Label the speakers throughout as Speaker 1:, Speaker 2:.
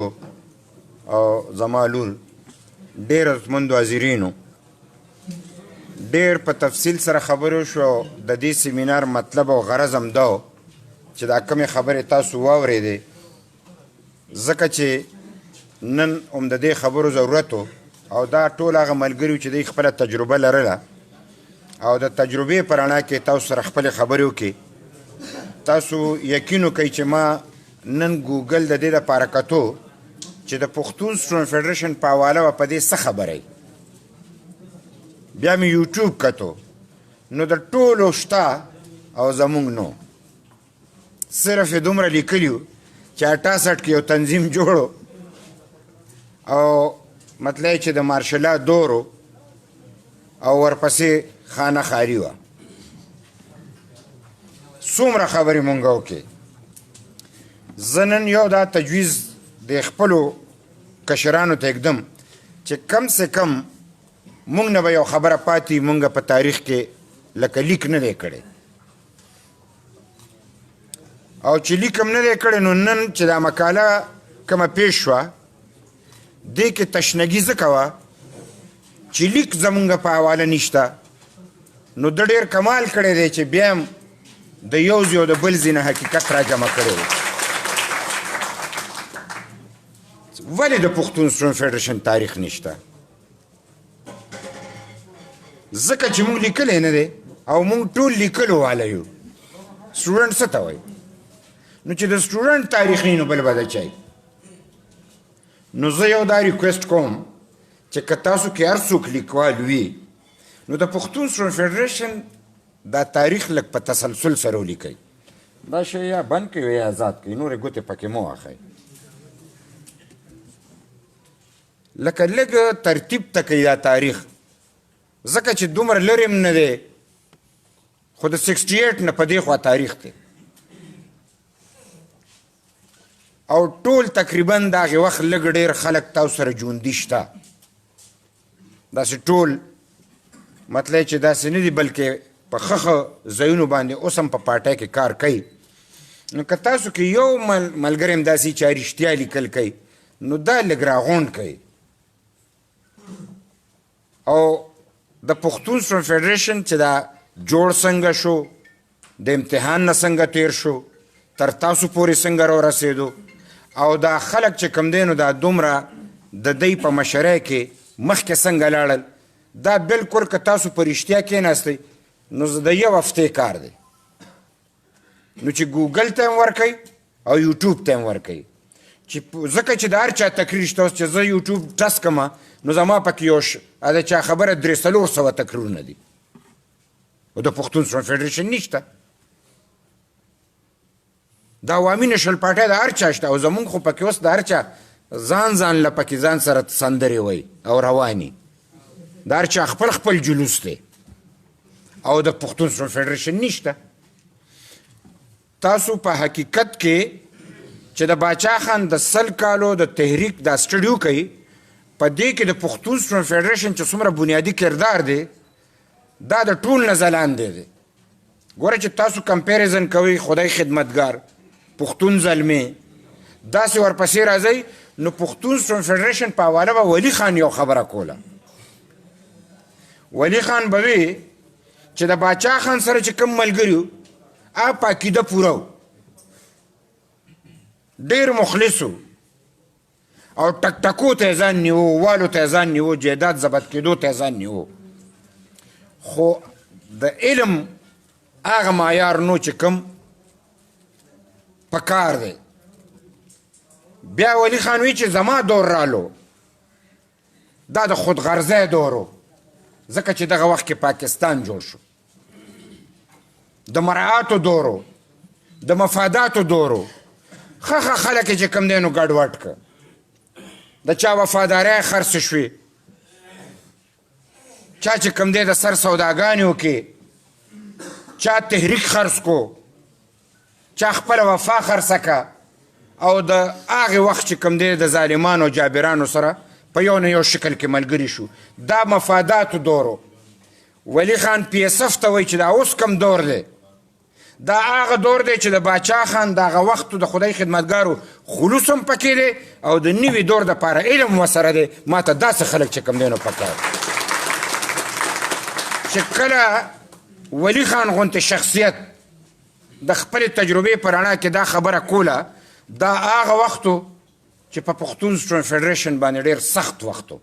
Speaker 1: او زما لور ډېر عزتمندو حاضرینو ډېر په تفصیل سره خبرې وشو. د دې سیمینار مطلب او غرض هم دا و چې دا کومې خبرې تاسو واورېدې، ځکه چې نن هم د دې خبرو ضرورت و او دا ټول هغه ملګري چې دوی خپله تجربه لرله او د تجربې په رڼا کې تاسو سره خپلې خبرې وکړي. تاسو یقین وکئ چې ما نن ګوګل د دې دپاره کتو چې د پښتون سټوډنټ فیډریشن په حواله به په دې څه خبره بیا مې یوټیوب کتو نو د ټولو شته او زمونږ نو صرف یې دومره لیکلي وو چې 68 کې یو تنظیم جوړو او مطلب چې د مارشلا دورو او ورپسې خانه خاري وه. څومره خبرې مونږ وکړې. زه نن یو دا تجویز د خپلو کشرانو ته اږدم چې کم سے کم مونږ نه به یو خبره پاتې مونږ په تاریخ کې لکه لیک نه دی کړی، او چې لیک هم نه دی کړی نو نن چې دا مقاله کومه پیښ شوه دې کې تشنګي ځکه وه چې لیک زمونږ په حواله نشته. نو د ډېر کمال کړی دی چې بیا هم د یو ځای او د بل ځای نه حقیقت را جمع کړی دی. ولې د پښتون سټوډنټ فیډریشن تاریخ نشته؟ ځکه چې موږ لیکلی نه دی او موږ ټول لیکلو واله یو. سټوډنټ څه ته وایي؟ نو چې د سټوډنټ تاریخ نو بل به د چای. نو زه یو دا ریکویسټ کوم چې که تاسو کې هر څوک لیکوال وي نو د پښتون سټوډنټ فیډریشن دا تاریخ لږ په تسلسل سره ولیکئ. دا شی یا بند کړئ یا آزاد کړئ، نورې ګوتې پکې مه واخئ. لکه لږ ترتیب ته کوي دا تاریخ، ځکه چې دومره لرې هم نه دی خو د 68 نه په دې خوا تاریخ دی او ټول تقریبا د هغې وخت لږ ډېر خلک تاسو سره ژوندي شته. داسې ټول مطلب چې داسې نه دي بلکې په ښه ځایونو باندې اوس هم په پارټۍ کې کار کوي. نو که تاسو کې یو ملګری هم داسې چې رښتیا لیکل کوي نو دا لږ راغونډ کوي. او د پښتون سټوډنټ فیډریشن چې دا جوړ څنګه شو، د امتحان نه څنګه تیر شو، تر تاسو پورې څنګه راورسېدو او دا خلک چې کوم دی نو دا دومره د دوی په مشرۍ کې مخکې څنګه لاړل، دا بلکل که تاسو په رښتیا کېناستئ نو د یو هفتې کار دی. نو چې ګوګل ته هم ورکئ او یوټیوب ته هم ورکئ، چې ځکه چې د هر چا تقریر شته. اوس چې زه یوټیوب ټس کړمه نو زما پکې یو د چا خبره 300 تقریرونه دي او د پښتون سټوډنټ فیډریشن نشته. د عوامي نشل پارټۍ د هر چا شته او زمونږ خو پکې اوس د هر چا ځان له پکې ځان سره سندرې وایي او رواني، د هر چا خپل خپل جلوس دی او د پښتون سټوډنټ فیډریشن نشته. تاسو په حقیقت کې چې د باچا خان د 100 کالو د تحریک دا سټډیو کوي، په دې کې د پښتون سټوډنټ فیډریشن چې څومره بنیادي کردار دی دا د ټول نه ځلاندې دی. ګوره چې تاسو کمپیریزن کوئ خدای خدمتګار پښتون زلمې داسې ورپسې راځئ نو پښتون سټوډنټ فیډریشن په حواله به ولی خان یو خبره کوله. ولی خان به وي چې د باچا خان سره چې کوم ملګري وو هغه په عقیده پوره و، ډېر مخلص و او ټکټکو ته یې ځان نیو، والو ته یې ځان نیو، جایداد ضبط کېدو ته یې ځان نیو. خو د علم هغه معیار نو چې کوم په کار دی. بیا ولی خان وی چې زما دور رالو دا د خودغرضۍ دور و، ځکه چې دغه وخت کې پاکستان جوړ شو، د مراعاتو دور و، د مفاداتو دور و. ښه خلک چې کوم دی نو ګډوډ که د چا وفادارۍ خرڅ شوې، چا چې کوم دی د سر سوداګانې وکړې، چا تحریک خرڅ کو، چا خپله وفا خرڅه که او د هغې وخت چې کوم دی د ظالمانو او جابرانو سره په یو نه یو شکل کې ملګري شو. دا مفاداتو دور و. ولی خان PSF ته وایي چې دا اوس کم دور دی دا هغه دور دی چې د باچا خان د هغه وختو د خدای خدمتګارو خلوص هم پکې دی او د نوي دور دپاره علم ورسره دی. ما ته داسې خلک چې کوم دی نو پکار چې کله ولی خان غونتې شخصیت د خپلې تجربې په رڼا کې دا خبره کوله، دا هغه وختو چې په پښتون سټوډنټ فیډریشن باندې ډېر سخت وخت و.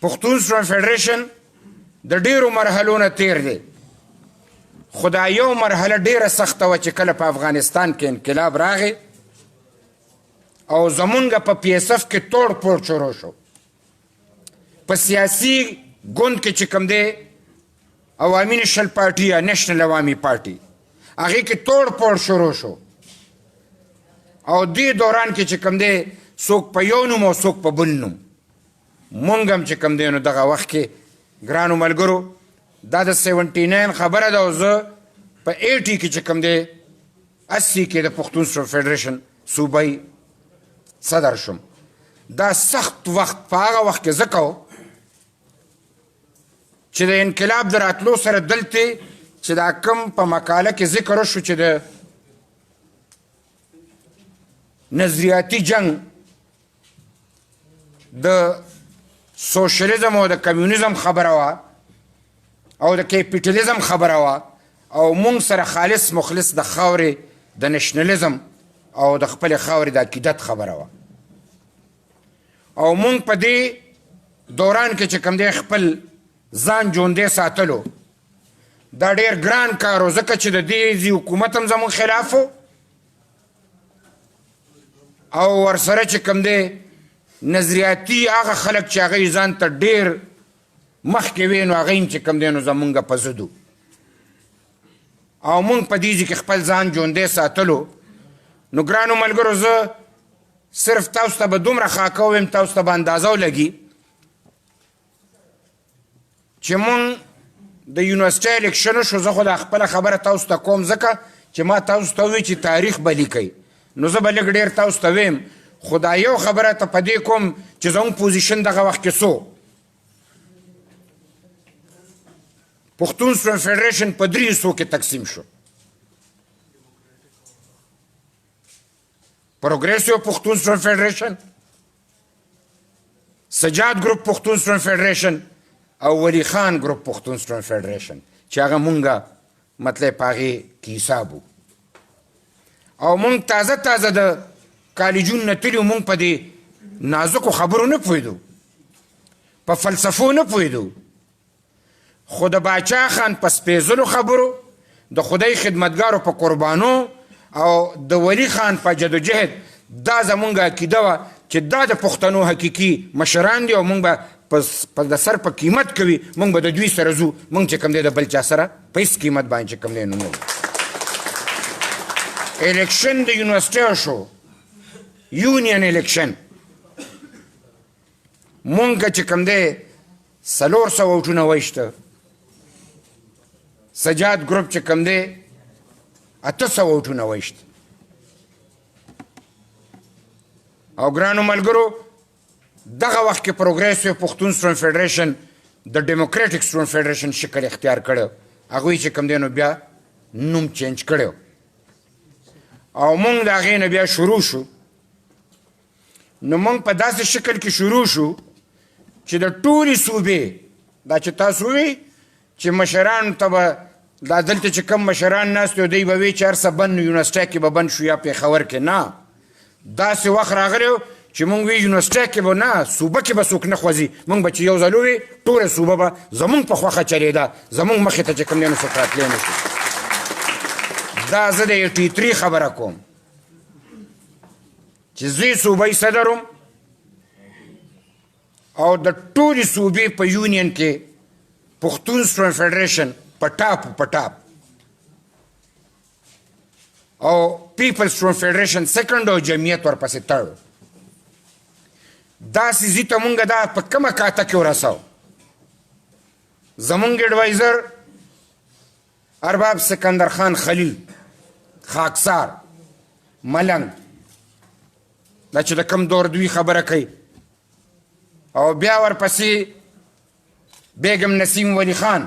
Speaker 1: پښتون سټوډنټ فیډریشن د ډېرو مرحلو نه تیر دی، خو دا یو مرحله ډېره سخته وه چې کله په افغانستان کې انقلاب راغی او زمونږ په پی ایس اف کې توړ پوړ شروع شو. په سیاسي ګوند کې چې کوم دی عوامي نیشنل پارټي یا نیشنل عوامي پارټي، هغې کې توړ پوړ شروع شو او دې دوران کې چې کوم دی څوک په یو نوم او څوک په بل نوم. مونږ هم چې کوم دی نو دغه وخت کې ګرانو ملګرو دا د 79 خبره ده او زه په 80 کې چې کوم دی 80 کې د پښتون سټوډنټ فیډریشن صوبایي صدر شم. دا سخت وخت په هغه وخت کې ځکه و چې د انقلاب د راتلو سره دلته چې دا کم په مقاله کې ذکر وشو چې د نظریاتي جنگ د سوشلیزم او د کمیونیزم خبره وه او د کیپیټلیزم خبره وه او مونږ سره خالص مخلص د خاورې د نشنلیزم او د خپلې خاورې د عقیدت خبره وه او مونږ په دې دوران کې چې کوم دی خپل ځان ژوندی ساتلو دا ډېر ګران کار و ځکه چې د دې حکومت هم زموږ خلاف و او ورسره چې کوم دی نظریاتي هغه خلک چې هغوی ځان ته ډېر مخکې وی نو هغوی هم چې کوم دی نو زمونږ په ضد او مونږ په دې کې خپل ځان ژوندی ساتلو. نو ګرانو ملګرو زه صرف تاسو ته به دومره خاکه ویم، تاسو ته به اندازه ولګي چې مونږ د یونیورسټۍ الیکشن وشو. زه خو دا خپله خبره تاسو ته کوم ځکه چې ما تاسو ته ووایي چې تاریخ به لیکئ نو زه به لږ ډېر تاسو ته ویم، خو دا یو خبره ته په دې کوم چې زموږ پوزیشن دغه وخت کې څو پښتون سټوډنټ فیډریشن په 3 حصو کې تقسیم شو. پروګریسیو پښتون سټوډنټ فیډریشن، سجاد ګروپ پښتون سټوډنټ فیډریشن او ولی خان ګروپ پښتون سټوډنټ فیډریشن چې هغه مونږه مطلب په هغې کې حساب و او مونږ تازه تازه د کالجون نه تلي مونږ په دې نازکو خبرو نه پوهېدو، په فلسفو نه پوهېدو، خو د باچا خان په سپېڅلو خبرو، د خدای خدمتګارو په قربانو او د ولی خان په جدوجهد دا زمونږ عقیده وه چې دا د پښتنو حقیقي مشران دي او مونږ به د سر په قیمت کوي، مونږ به د دوی سره ځو، مونږ چې کوم دی د بل چا سره په هېڅ قیمت باندې چې کوم دی نو نه وو. الیکشن د یونیورسټیو شو، یونین الیکشن، مونږ چې کوم دی 400 ووټونه وایسته، سجاد ګروپ چې کوم دی 800 ووټونه وایسته. او ګرانو ملګرو دغه وخت کې پروګریسیو پښتون سټوډنټ فیډریشن د ډیموکریټک سټوډنټ فیډریشن شکل اختیار کړی، هغوی چې کوم دی نو بیا نوم چینج کړی او مونږ د هغې نه بیا شروع شو. نو مونږ په داسې شکل کې شروع شو چې د ټولې صوبې دا چې تاسو ووایئ چې مشرانو ته به دا دلته چې کوم مشران ناست دي دوی به وایي چې هر څه بند نو یونیورسټۍ کې به بند شو یا پېښور کې. نه، داسې وخت راغلی و چې مونږ وی یونیورسټۍ کې به نه، صوبه کې به څوک نه خوځي، مونږ به چې یو ځل ووایي ټوله صوبه به زمونږ په خوښه چلېده، زمونږ مخې ته چې کوم دی نو څوک راتلی نه شي. دا زه د 83 خبره کوم چې زه صوبایي صدر وم او د ټولې صوبې په یونین کې پښتون سټوډنټ فیډریشن په ټاپ او پیپل سټوډنټ فیډریشن سیکنډ او جمعیت ورپسې تړ. داسې ځي ته مونږ دا په کومه کاته کې ورسو. زمونږ اډوایزر ارباب سکندر خان خلیل خاکسار ملنګ دا چې د کم دور دوی خبره کوي او بیا ورپسې بیگم نسیم ولی خان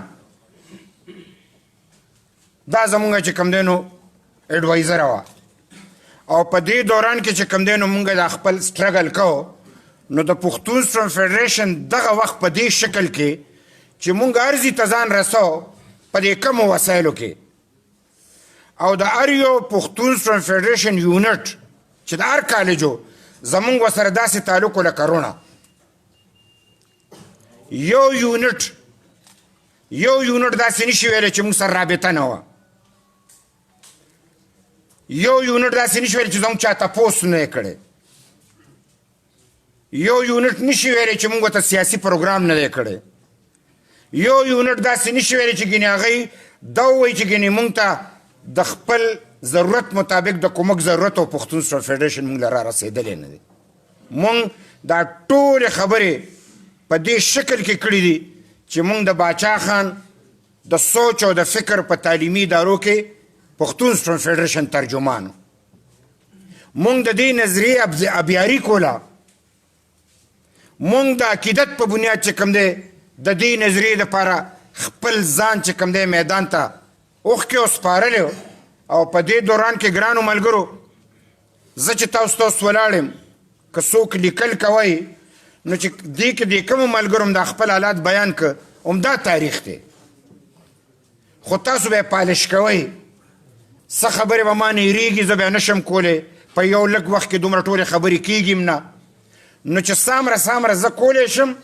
Speaker 1: دا زمونږ چې کوم دی نو ایډوایزره وه او په دې دوران کې چې کوم دی نو مونږ دا خپل سټرګل کوو نو د پښتون سټوډنټ فیډریشن دغه وخت په دې شکل کې چې مونږ ارزي ته ځان رسو په دې کمو وسایلو کې او د هر یو پښتون سټوډنټ فیډریشن یونټ چې د هر کالجو زمونږ ورسره داسې تعلق و لکه رونه یو یونټ داسې نشي ویلی چې مونږ سره رابطه نه وه یو یونټ داسې نشي ویلی چې زموږ چا تپوس نه یې کړی یو یونټ نشي ویلی چې مونږ ته سیاسي پروګرام نه دی کړی یو یونټ داسې نشي ویلی چې ګینې هغوی دا ووایي چې ګینې مونږ ته د خپل ضرورت مطابق د کومک ضرورت او پښتون سټوډنټ فیډریشن مونږ له را رسېدلی نه دی مونږ دا ټولې خبرې په دې شکل کې کړي دي چې مونږ د باچا خان د سوچ او د فکر په تعلیمي ادارو کې پښتون سټوډنټ فیډریشن ترجمانو مونږ د دې نظریې ابیاري کوله مونږ د عقیدت په بنیاد چې کوم دی د دې نظریې دپاره خپل ځان چې کوم دی میدان ته اوښکې وسپارلی او په دې دوران کې ګرانو ملګرو زه چې تاسو ولاړ یم که څوک لیکل کوئ نو چې دې کې د کومو ملګرو هم دا خپل حالات بیان که همدا تاریخ دی خو تاسو به یې پالش کوئ څه خبرې به ما نه هېرېږي زه بیا نشم کولی په یو لږ وخت کې دومره ټولې خبرې کېږي هم نه نو چې سامره زه کولی شم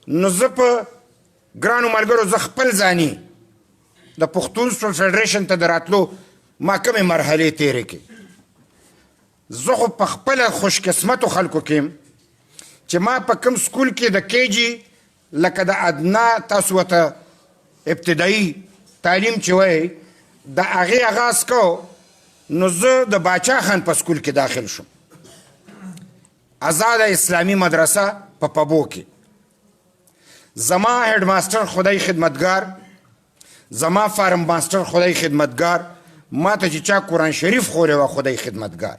Speaker 1: نو زه په ګرانو ملګرو زه خپل ځاني د پښتون سټوډنټ فیډریشن ته د راتلو ما کمې مرحلې تېرې کړې زه خو په خپله خوشقسمتو خلکو کې یم چې ما په کوم سکول کې د کیجي لکه د ادنا تاسو ورته ابتدایي تعلیم چې وایي د هغې آغاز کو نو زه د باچا خان په سکول کې داخل شم آزاده اسلامي مدرسه په پبو کې زما هیډ ماسټر خدای خدمتګار زما فارم ماسټر خدای خدمتګار ما ته چې چا قرآن شریف خولی وه خدای خدمتګار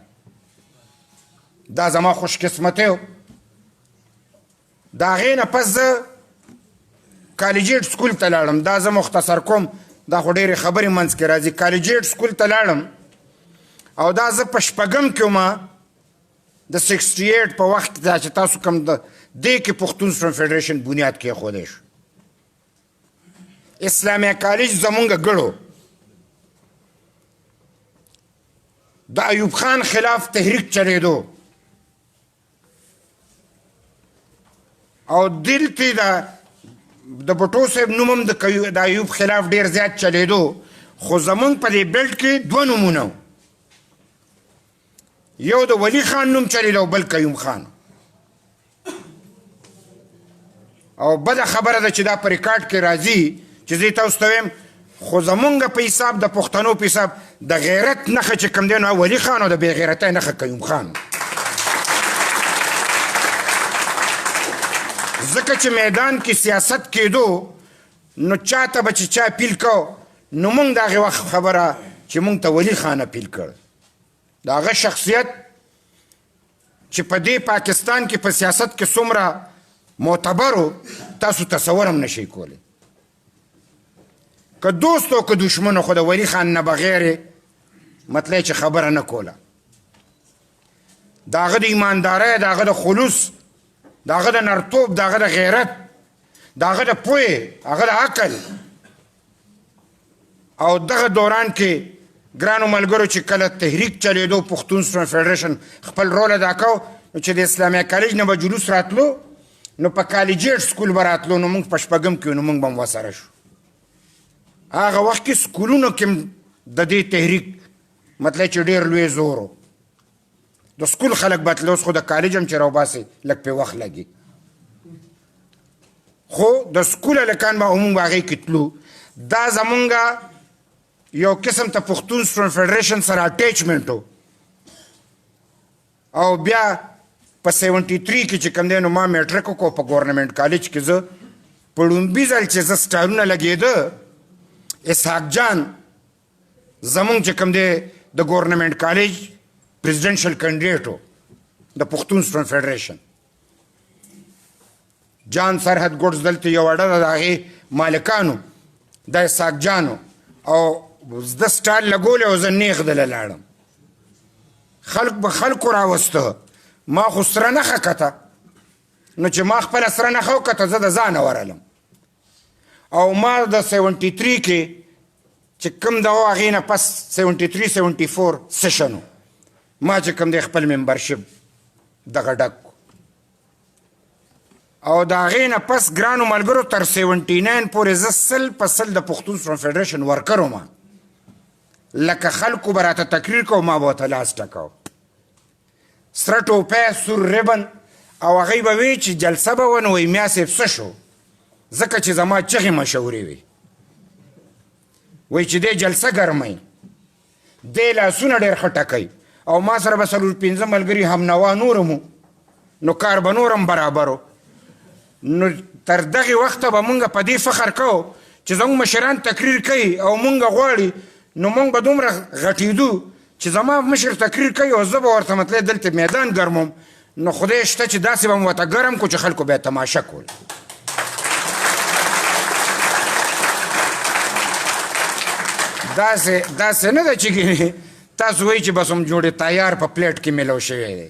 Speaker 1: دا زما خوشقسمتی و د هغې نه پس زه کالجیټ سکول ته لاړم دا زه مختصر کوم دا خو ډېرې خبرې منځ کې راځي کالجیټ سکول ته لاړم او دا زه په شپږم کې ومه د 68 په وخت کې دا چې تاسو کوم دې کې پښتون سټوډنټ فیډریشن بنیاد کېښودی شو اسلامیه کالج زمونږ ګړو د ایوب خان خلاف تحریک چلیدو او دلته د بټو صاحب نوم هم د ایوب خلاف ډېر زیات چلیدو خو زمونږ په دې بیلټ کې دوه نومونه یو د ولی خان نوم چلیدو بل قیوم خان او بده خبره ده چې دا په ریکارډ کې راځي چې زه تاسو ته وایم خو زمونږ په حساب د پښتنو په حساب د غیرت نښه چې کوم دی نو ولی خان او د بې غیرتۍ نښه قیوم خان ځکه چې میدان کې سیاست کېدو نو چا ته به چې چا اپیل کو نو مونږ د هغې وخت خبره چې مونږ ته ولی خان اپیل کړ د هغه شخصیت چې په دې پاکستان کې په سیاست کې څومره معتبرو تاسو تصور هم نشئ کولی که دوست او که دشمنو خو د ولی خان نه بغیر مطلب چې خبره نه کوله د هغه د ایماندارۍ د هغه د خلوص د هغه د نرتوب د هغه د غیرت د هغه د پوهې هغه د عقل او دغه دوران کې ګرانو ملګرو چې کله تحریک چلیدو پښتون سټوډنټ فیډریشن خپل رول ادا کو نو چې د اسلامیه کالج نه به جلوس راتلو نو په کالجیټ سکول به راتلو نو موږ په شپږم کې نو موږ به هم ورسره شو هغه وخت کې سکولونو کې د دې تحریک مطلب چې ډېر لوی زور و د سکول خلک به تلل اوس خو د کالج هم چې راوباسي لږ پرې وخت لګي خو د سکول هلکان به موږ به هغې کې تلو دا زمونږ یو قسم ته پښتون سټوډنټ فیډریشن سره اټیچمنټ و او بیا په 73 کې چې کوم دی نو ما میټرک وکړو په ګورنمنټ کالج کې زه په لومبي ځل چې زه سټارونه لګېده اسحاق جان زمونږ چې کوم دی د ګورنمنټ کالج پریزیډنشل کینډیډیټ و د پښتون سټوډنټ فیډریشن جان سرحد ګوډز دلته یو ډله د هغې مالکانو د اسحاق جانو او زده سټال لګولی او زه نیغ دله لاړم خلق به خلکو راوسته ما خو سره نښه کته نو چې ما خپله سره نښه وکته زه د ځانه ورلم او ما د 73 کې چې کوم د هغې نه پس 73-74 سیشن ما چې کوم دی خپل ممبرشپ دغه ډک او د هغې نه پس ګرانو ملګرو تر 79 پورې زه 100% د پښتون سټوډنټ فیډریشن ورکر وم لکه خلکو به راته تقریر کو ما به ورته لاس ټکاو سره ټوپی سور ریبن او هغوی به وی چې جلسه به ونه وایي میا صاحب څه شو ځکه چې زما چغې مشهورې وي وایي چې دی جلسه ګرموي دی لاسونه ډېر ښه ټکوي او ما سره به 4-5 ملګري همنوا نورم نو کار به نورم برابر نو تر دغې وخته به مونږ په دې فخر کوو چې زموږ مشران تقریر کوي او مونږ غواړي نو مونږ به دومره غټېدو چې زما مشر تقریر کوي او زه به ورته مطلب دلته میدان ګرمم نو خدای شته چې داسې به م ورته ګرم کړو چې خلکو به یې تماشه کول داسې نه ده چې تاسو وایي چې بس هم جوړې تیار په پلیټ کې میلو شوی دی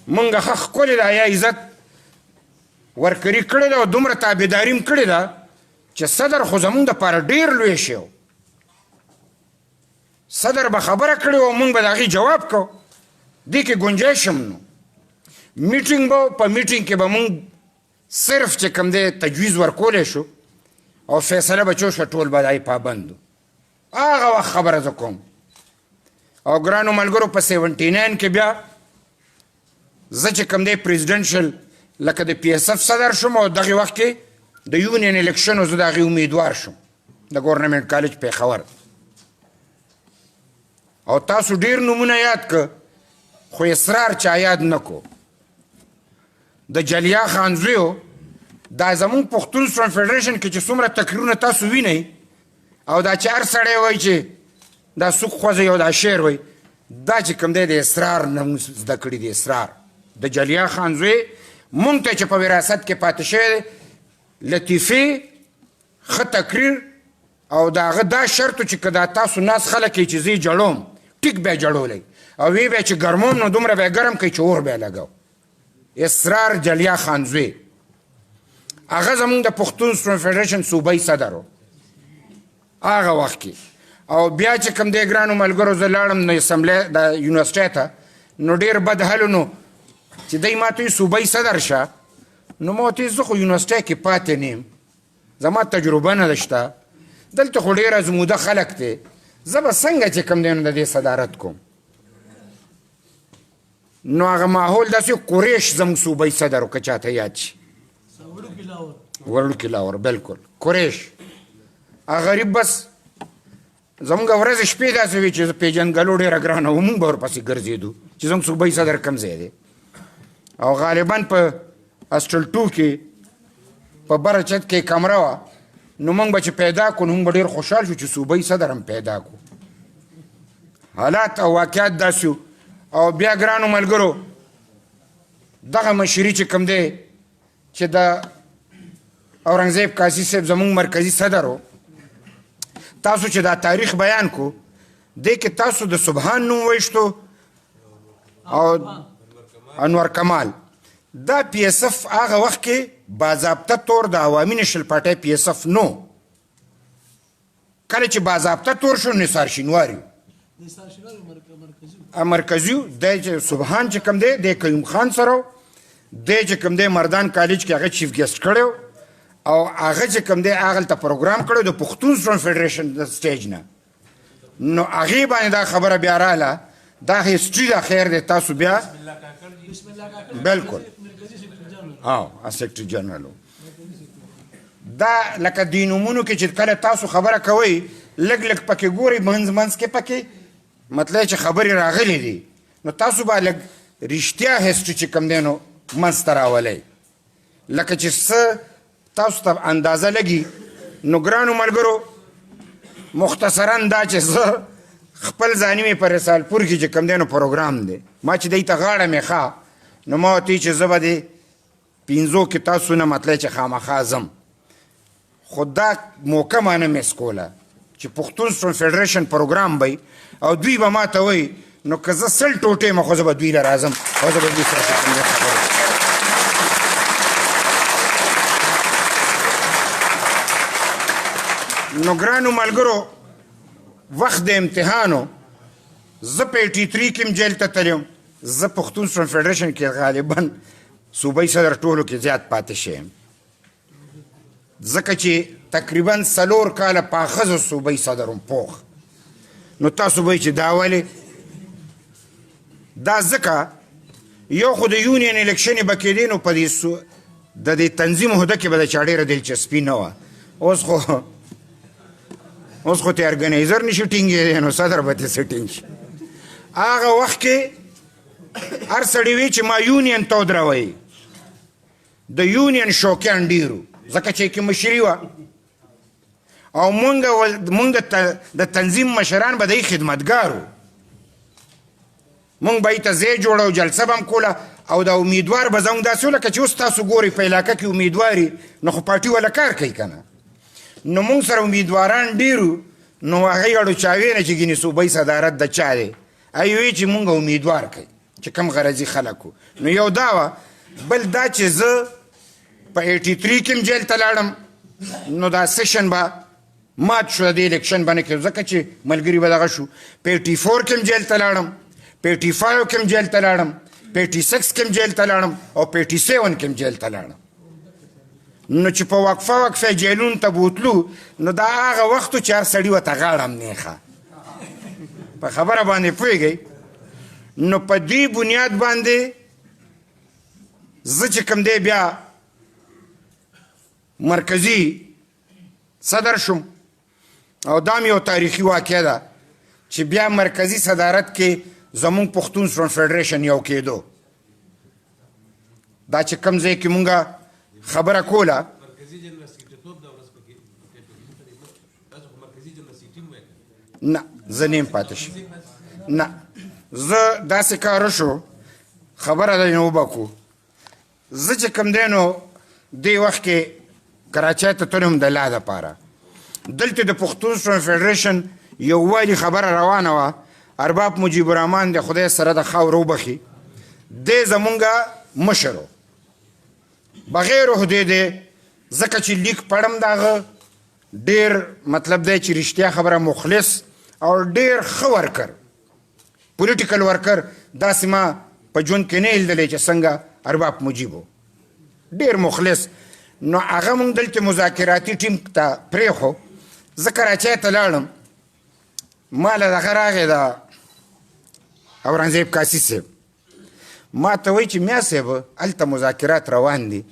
Speaker 1: مونږ ښه ښکلې ده یا عزت ورکري کړې ده او دومره تابعداري م کړې ده چې صدر خو زمونږ دپاره ډېر لوی شی و صدر به خبره کړې وه مونږ به د هغې جواب کو دې کې ګنجایش هم نو میټینګ به په میټینګ کې به مونږ صرف چې کوم دی تجویز ورکولی شو او فیصله به چو شوه ټول به د هغې پابند هغه وخت خبره زه کوم او ګرانو ملګرو په 79 کې بیا زه چې کوم دی پریزیډنشل لکه د پی ایس اف صدر شوم او دغې وخت کې د یونین الیکشن زه د هغې امیدوار شوم د ګورنمنټ کالج پېښور او تاسو ډېر نومونه یاد که خو اصرار چا یاد نه کو د جلیا خانزویو دا زمونږ پښتون سټوډنټ فیډریشن کې چې څومره تقریرونه تاسو وینئ او دا چې هر سړی وایي چې دا سوک خوځوي او دا شعر وایي دا چې کوم دی د اصرار نه مونږ زده کړي دي اصرار د جلیا خانزوی مونږ ته چې په وراثت کې پاتې شوی دی لطیفې ښه تقریر او د هغه دا شرط چې که دا تاسو ناس خلک یې چې زه یې جړوم ټیک به یې جړولی او وی به چې ګرموم نو دومره به یې ګرم کوي چې اور به یې لګو اسرار جلیا خانزوی هغه زمونږ د پښتون سټوډنټ فیډریشن صوبایي صدر و هغه وخت کې او بیا چې کوم دی ګرانو ملګرو زه لاړم نو اسمبلی د یونیورسټۍ ته نو ډېر بد حل نو چې دی ما ته صوبایي صدر شه نو ما ورته زه خو یونیورسټۍ کې پاتې نیم زما تجربه نه ده شته دلته خو ډېر ازموده خلک دی زه به څنګه چې کوم دی نو د دې صدارت کوم نو هغه ماحول داسې قریش زموږ صوبایي صدر و که چاته یاد شي وړوکي لاور بلکل قریش هغه غریب بس زموږ ورځې شپې داسې وي چې پیژنګلو ډېره ګرانه و مونږ به ورپسې ګرځېدو چې زموږ صوبایي صدر کوم ځای دی او غالبا په هاسټل 2 کې په بره چت کې کمره وه نو موږ به چې پیدا کړو نو موږ به ډېر خوشحال شو چې صوبایي صدر هم پیدا کړو حالات او واقعات داسې او بیا ګرانو ملګرو دغه مشري چې کوم دی چې د اورنګزیب قاضي صاحب زموږ مرکزي صدر و تاسو چې دا تاریخ بیان کو دې کې تاسو د سبحان نوم ویشتو او انور کمال دا پی ایس اف هغه وخت کې باضابطه طور د عوامي نشل پارټۍ پی ایس اف نو کله چې باضابطه طور شو نثار شینواري مرکزي دی چې سبحان چې کوم دی د قیوم خان سره دی چې کوم دی مردان کالج کې هغه چیف ګیسټ کړی او هغه چې کوم دی هغلته پروګرام کړی د پښتون سټوډنټ فیډریشن د سټیج نه نو هغې باندې دا خبره بیا راغله دا هسټري ده خیر دی تاسو بیا بلکل سیکرټري جنرال دا لکه دې نومونو کې چې کله تاسو خبره کوئ لږ لږ پکې ګورئ منځ منځ کې پکې مطلب چې خبرې راغلي دي نو تاسو به لږ رښتیا هسټري چې کوم دی نو منځته راولئ لکه چې څه تاسو ته اندازه لګي نو ګرانو ملګرو مختصرا دا چې زه خپل ځاني مې په رسالپور کې چې کوم دی نو پروګرام دی ما چې دی ته غاړه مې ښه نو ما ورته چې زه به دې 5 کې تاسو نه مطلب چې خامخا ځم خو دا موقع ما نه مس کوله چې پښتون سټوډنټ فیډریشن پروګرام به او دوی به ما ته وایي نو که زه 100 ټوټې یم خو زه به دوی له راځم او زه به دوی سره خبرې نو ګرانو ملګرو وخت د امتحانو زه په 83 کې م جیل ته تللی یم زه پښتون سټوډنټ فیډریشن کې غالبا صوبایي صدر ټولو کې زیات پاتې شوی یم ځکه چې تقریبا 4 کاله پاخذو صوبایي صدر وم پوخ نو تاسو به چې دا ولې دا ځکه یو خو د یونین الیکشنې به کېدې نو په دې د دې تنظیم عهده کې به د چا ډېره دلچسپي نه وه اوس خو ته ارګنایزر نشي ټینګېدی نو صدر به ته څه ټینګ شي هغه وخت کې هر سړي وي چې ما یونین ته ودروئ د یونین شوقیان ډېرو ځکه چې کې مشري وه او مونږ د تنظیم مشران به د خدمتګار وو مونږ به یې ته ځای جوړو جلسه به هم کوله او د امیدوار به زموږ داسې و لکه چې اوس تاسو ګورئ په علاقه کې امیدواري نو خو پارټي والا کار کوي که نه نو مونږ سره امیدواران ډېرو نو هغې اړو چاوې نه چې ګینې صوبایي صدارت د چا دی هغې وایي چې مونږ امیدوار کوي چې کم غرضي خلک وو نو یو دا وه بل دا چې زه په 83 کې م جیل ته لاړم نو دا سیشن به مات شو د دې الیکشن به نه کېدو ځکه چې ملګري به دغه شو په 84 کې م جیل ته لاړم په 85 کې م جیل ته لاړم په 86 کې م جیل ته لاړم او په 87 کې م جیل ته لاړم نو چې په وقفه جیلونو ته بوتلو نو دا هغه وخت و چې هر سړي ورته غاړه هم نیخه په خبره باندې پوهېږئ نو په دې بنیاد باندې زه چې کوم دی بیا مرکزي صدر شوم او دا یو تاریخي واقعه ده چې بیا مرکزي صدارت کې زمونږ پښتون سټوډنټ فیډریشن یو کېدو دا چې کوم ځای کې مونږه خبره کوله نه زه نیم پاتې شم نه زه داسې کاره شو خبره ده نو وبکو زه چې کوم دی نو دې وخت کې کراچۍ ته تللی وم د لا دپاره دلته د پښتون سټوډنټ فیډریشن یووالي خبره روانه وه ارباب مجیب الرحمن د خدای سره د خاوره وبخي دی زمونږه مشر و بغیر عهدې دی ځکه چې لیک پړم د هغه ډېر مطلب دی چې رښتیا خبره مخلص او ډېر ښه ورکر پولیټیکل ورکر داسې ما په ژوند کې نه لیدلی چې څنګه ارباب مجیب و ډېر مخلص نو هغه مونږ دلته مذاکراتي ټیم ته پرېښو زه کراچۍ ته لاړم ما له دغه راغی د اورنګزیب کاسي صاحب ما ته وایي چې میا صاحب هلته مذاکرات روان دي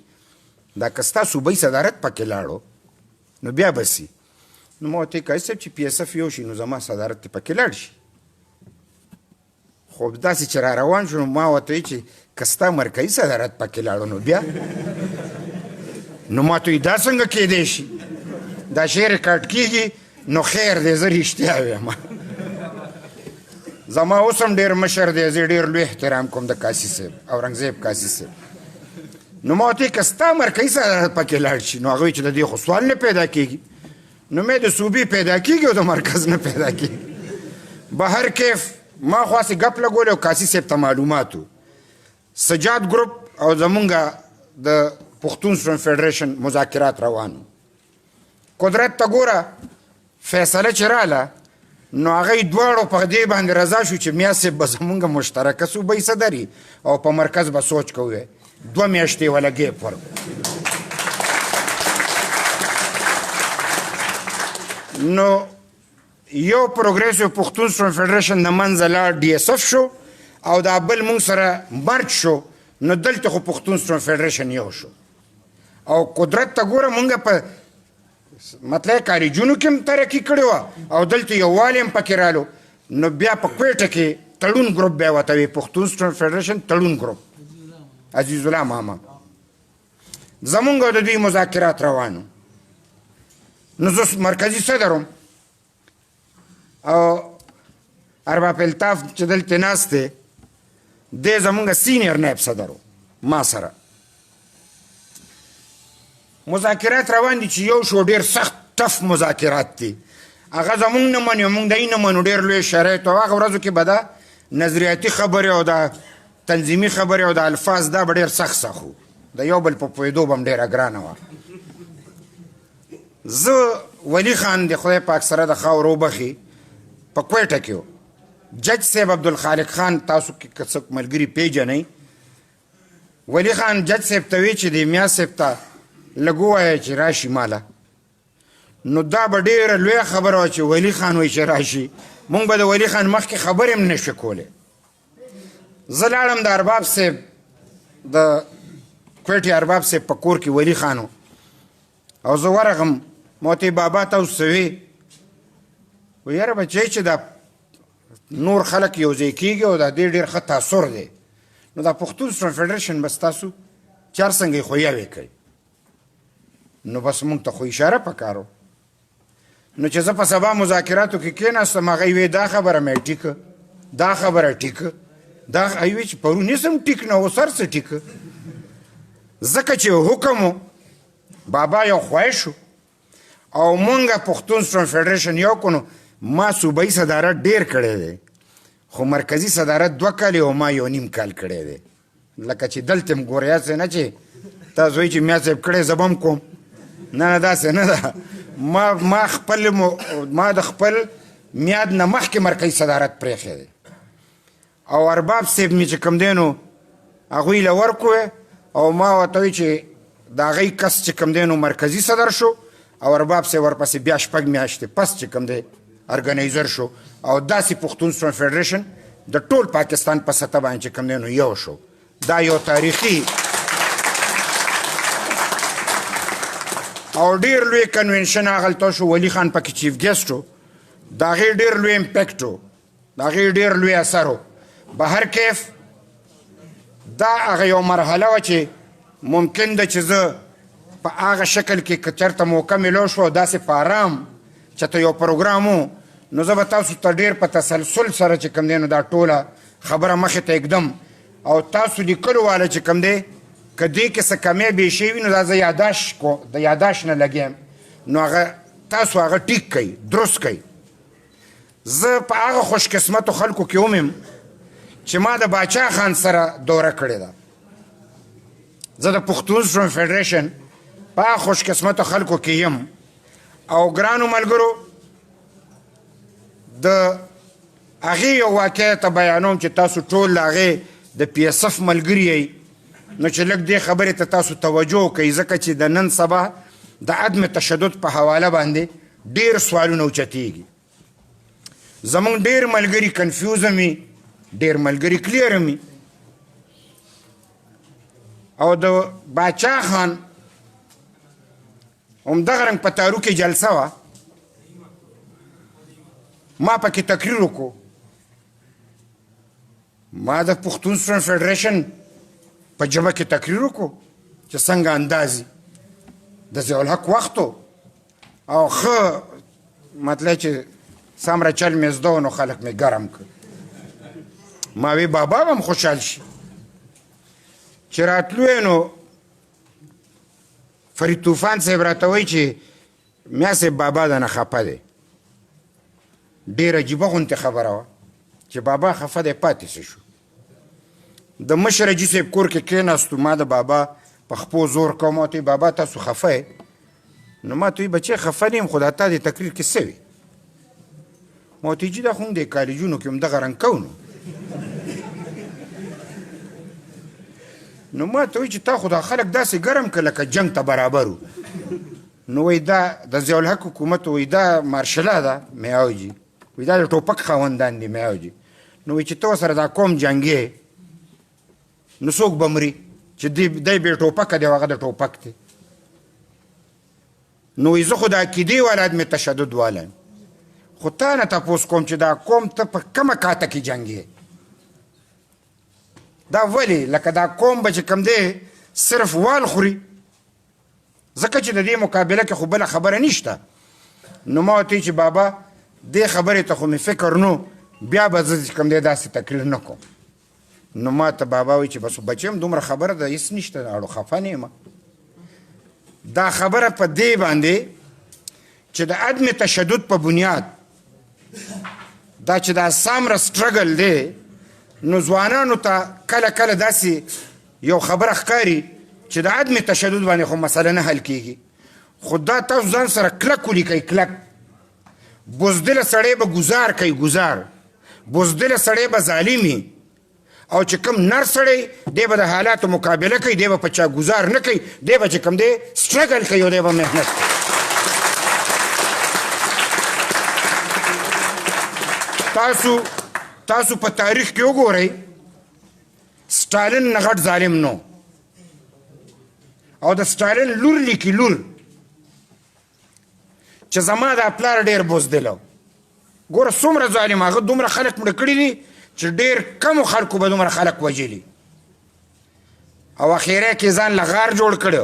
Speaker 1: دا که ستا صوبایي صدارت پکې لاړو نو بیا به سي نو ما ورته کاسي صاحب چې پي اس اف یو شي نو زما صدارت دې پکې لاړ شي خو داسې چې را روان شو نو ما ورته وایي چې که ستا مرکزي صدارت پکې لاړو نو بیا نو ما ته دا څنګه کېدی شي دا شی ریکارډ کېږي نو خیر دی زه رښتیا وایم زما اوس هم ډېر مشر دی زه ډېر لوی احترام کوم د کاسي صاحب اورنګزیب کاسي صاحب نو ما ورته که ستا مرکزي صدارت پکې لاړ شي نو هغه وایي چې د دې خو سوال نه پیدا کېږي نو مې د صوبې پیدا کېږي او د مرکز نه پیدا کېږي به هر کیف ما خو هسې ګپ لګولی او کاسي صاحب ته معلومات و سجاد ګروپ او زمونږه د پښتون سټوډنټ فیډریشن مذاکرات روانو قدرت ته ګوره فیصله چې راله نو هغه یې دواړو په دې باندې رضا شو چې میا صاحب به زمونږ مشترکه صوبایي صدري او په مرکز به سوچ کوی 2 میاشتې ولا ګیپ ورکړو نو یو پروګریسیو پښتون سټوډنټ فیډریشن د منځه لاړ ډي اس اف شو او دا بل مونږ سره مرج شو نو دلته خو پښتون سټوډنټ فیډریشن یو شو او قدرت ته ګوره مونږ په مطلب کالجونو کې هم ترقي کړې وه او دلته یووالی هم پکې رالو نو بیا په کویټه کې تړون ګروپ بیا ورته وي پښتون سټوډنټ فیډریشن تړون ګروپ عزیز الله ماما زمونږ د دوی مذاکرات روانو نو زه مرکزي صدر وم او ارباب الطاف چې دلته ناست دی دی زمونږ سینیر نایب صدر و ما سره مذاکرات روان دي چې یو شو ډېر سخت ټف مذاکرات دي هغه زمونږ نه مني مونږ د نه منو ډېر لوی شرایط او هغه ورځو کې به دا نظریاتي خبرې او دا تنظیمي خبرې او د الفاظ دا به ډېر سخت وو د یو بل په پوهېدو به هم ډېره ګرانه وه زه ولی خان د خدای پاک سره د خاورو وبخي په کویټه کې و جج صاحب عبدالخالق خان تاسو کې که څوک ملګري پیژنئ ولی خان جج صاحب ته وی چې د میا صاحب ته لږ ووایه چې راشي ماله نو دا به ډېره لویه خبره وه چې ولی خان وایي چې راشي مونږ به د ولی خان مخکې خبرې هم نه شو کولی زه لاړم د ارباب صاحب د کویټې ارباب صاحب په کور کې ولی خان و او زه ورغم ما ورته بابا تاسو څه وی و یاره بچی چې دا نور خلک یو ځای کېږي او دا دې ډېر ښه تاثر دی نو دا پښتون سټوډنټ فیډریشن بس تاسو چار څنګه یې خویاوې کوي نو بس مونږ ته خو اشاره پکار و نو چې زه په سبا مذاکراتو کې کېناستم هغه وی دا خبره مې ټیکه دا خبره ټیکه دا وی چې پرون یې سم ټیک نه و سر څه ټیکه ځکه چې حکم و بابا یو خوای شو او مونږه پښتون سټوډنټ فیډریشن یو کو نو ما صوبایي صدارت ډېر کړی دی خو مرکزي صدارت 2 کال او ما 1.5 کال کړی دی لکه چې دلته م ګورې هسې نه چې تاسو وایي چې میا صاحب کړی زه به هم کوم نه داسې نه ده ما د خپل میاد نه مخکې مرکزي صدارت پرېښی دی او ارباب صاحب مې چې کوم دی نو هغوی له ورکوې او ما ورته وایي چې د هغی کس چې کوم دی نو مرکزي صدر شو او ارباب صاحب ورپسې بیا 6 میاشتې پس چې کوم دی ارګنایزر شو او داسې پښتون سټوډنټ فیډریشن د ټول پاکستان په سطح باندې چې کوم دی نو یو شو دا یو تاریخي او ډېر لوی کنونشن هغلته شو ولی خان پکې چیف ګیسټ و د هغې ډېر لوی امپیکټ و د هغې ډېر لوی اثر و به هر کیف دا هغه یو مرحله وه چې ممکن ده چې زه په هغه شکل کې که چېرته موقع میلو شوه داسې په ارام چېرته یو پروګرام و نو زه به تاسو ته ډېر په تسلسل سره چې کوم دی نو دا ټوله خبره مخې ته اږدم او تاسو لیکلو واله چې کوم دی که دې کې څه کمی بیشی وي نو دا زه د یاداشت نه لګیم نو هغه تاسو هغه ټیک کوئ درست کوئ زه په هغه خوش قسمتو خلکو کې وم چې ما د باچا خان سره دوره کړې ده زه د پښتون سټوډنټ فیډریشن په هغه خوش قسمتو خلکو کې یم او ګرانو ملګرو د هغې یو واقعه ته بیانوم چې تاسو ټول د هغې د پی ایس اف ملګري یئ نو چې لږ دې خبرې ته تاسو توجه وکئ ځکه چې د نن سبا د عدم تشدد په حواله باندې ډېر سوالونه اوچتېږي زمونږ ډېر ملګري کنفیوزه مي ډېر ملګري کلیره مي او د باچا خان همدغه رنګ په تارو کې جلسه وه ما پکې تقریر وکړو ما د پښتون سټوډنټ فیډریشن په جمع کې تقریر وکړو چې څنګه اندازي د ضیاءالحق وخت او ښه مطلب چې څومره چل مې زده نو خلک مې ګرم کړ ما وی بابا به هم خوشحال شي چې راتلو یې نو فرید طوفان صاحب راته وایي چې میا صاحب بابا دنه خفه دی ډېره عجیبه غوندې خبره وه چې بابا خفه دی پاتې څه شو د مشر حاجي صاحب کور کې کېناستو ما د بابا په خپو زور کوم ورته بابا تاسو خفه یې نو ما ته وایي بچی خفه نه یم خو دا تا دې تقریر کې څه وي ما ورته جي دا خو هم دې کالجونو کې همدغه رنګ کوو نو ما ته وایي چې تا خو دا خلک داسې ګرم که لکه جنګ ته برابر وو نو وایي دا د ضیاءالحق حکومت وایي دا مارشله ده میاوجي وایي دا د ټوپک خاوندان دي میاوجي نو وایي چې ته ورسره دا قوم جنګې نو څوک به مري چې دی بې ټوپکه دی او هغه د ټوپک دی نو وایي زه خو د عقیدې والا عدم تشدد والا یم خو تا نه تپوس کوم چې دا قوم ته په کومه کاته کې جنګې دا ولې لکه دا قوم به چې کوم دی صرف وال خوري ځکه چې د دې مقابله کې خو بله خبره نشته نو ما ورته چې بابا دې خبرې ته خو مې فکر نو بیا به زه چې کوم دی داسې تقریر نه کوم نو ما ته بابا وایي چې بس بچی هم دومره خبره ده هېڅ نشته اړو خفه نه یم دا خبره په دې باندې چې د عدم تشدد په بنیاد دا چې دا سامره سټرګل دی نو ځوانانو ته کله کله داسې یو خبره ښکاري چې د عدم تشدد باندې خو مسله نه حل کېږي خو دا تاسو ځان سره کلک ولیکئ کلک بزدله سړی به ګزار کوي ګزار بزدله سړی به ظالمي او چې کوم نر سړی دی به د حالاتو مقابله کوي دی به په چا ګزار نه کوي دی به چې کوم دی سټرګل کوي او دی به محنت کوي تاسو په تاریخ کې وګورئ سټالین نه غټ ظالم نو او د سټالین لور لیکي لور چې زما دا پلار ډېر بزدله ګوره څومره ظالم هغه دومره خلک مړه کړي دي چې ډېر کمو خلکو به دومره خلک وژلي او اخیری کې ځان له غار جوړ کړی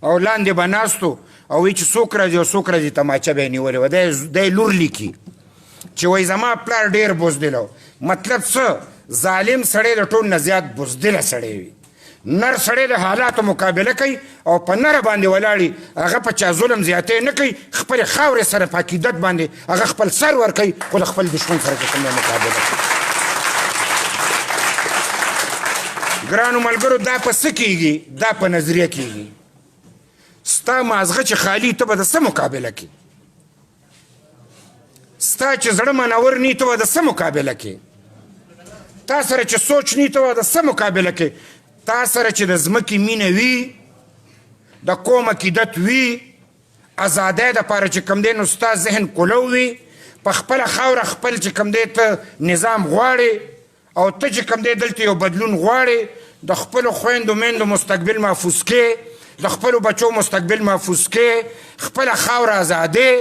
Speaker 1: او لاندې به ناست او وایي چې څوک راځي او څوک راځي تماچه به یې نیولې وه دی لور لیکي چې وایي زما پلار ډېر بزدله مطلب څه ظالم سړی د ټول نه زیات بزدله سړی وي نر سړی د حالاتو مقابله کوي او په نره باندې ولاړي هغه په چا ظلم زیاتی نه کوي خپلې خاورې سره په عقیدت باندې هغه خپل سر ورکوي خو د خپل دشمن سره چې کوم مقابله کوي ګرانو ملګرو دا په څه کېږي دا په نظریه کېږي ستا مازغه چې خالي ته به د څه مقابله کوي ستا چې زړه منور نی ته به د څه مقابله کوي تا سره چې سوچ نی ته به د څه مقابله کوي تا سره چې د ځمکې مینه وي د قوم عقیدت وي ازادۍ دپاره چې کوم دی نو ستا ذهن کولو وي په خپله خاوره خپل چې کوم دی ته نظام غواړې او ته چې کوم دی دلته یو بدلون غواړې د خپلو خویندو میندو مستقبل محفوظ کې د خپلو بچو مستقبل محفوظ کې خپله خاوره ازادۍ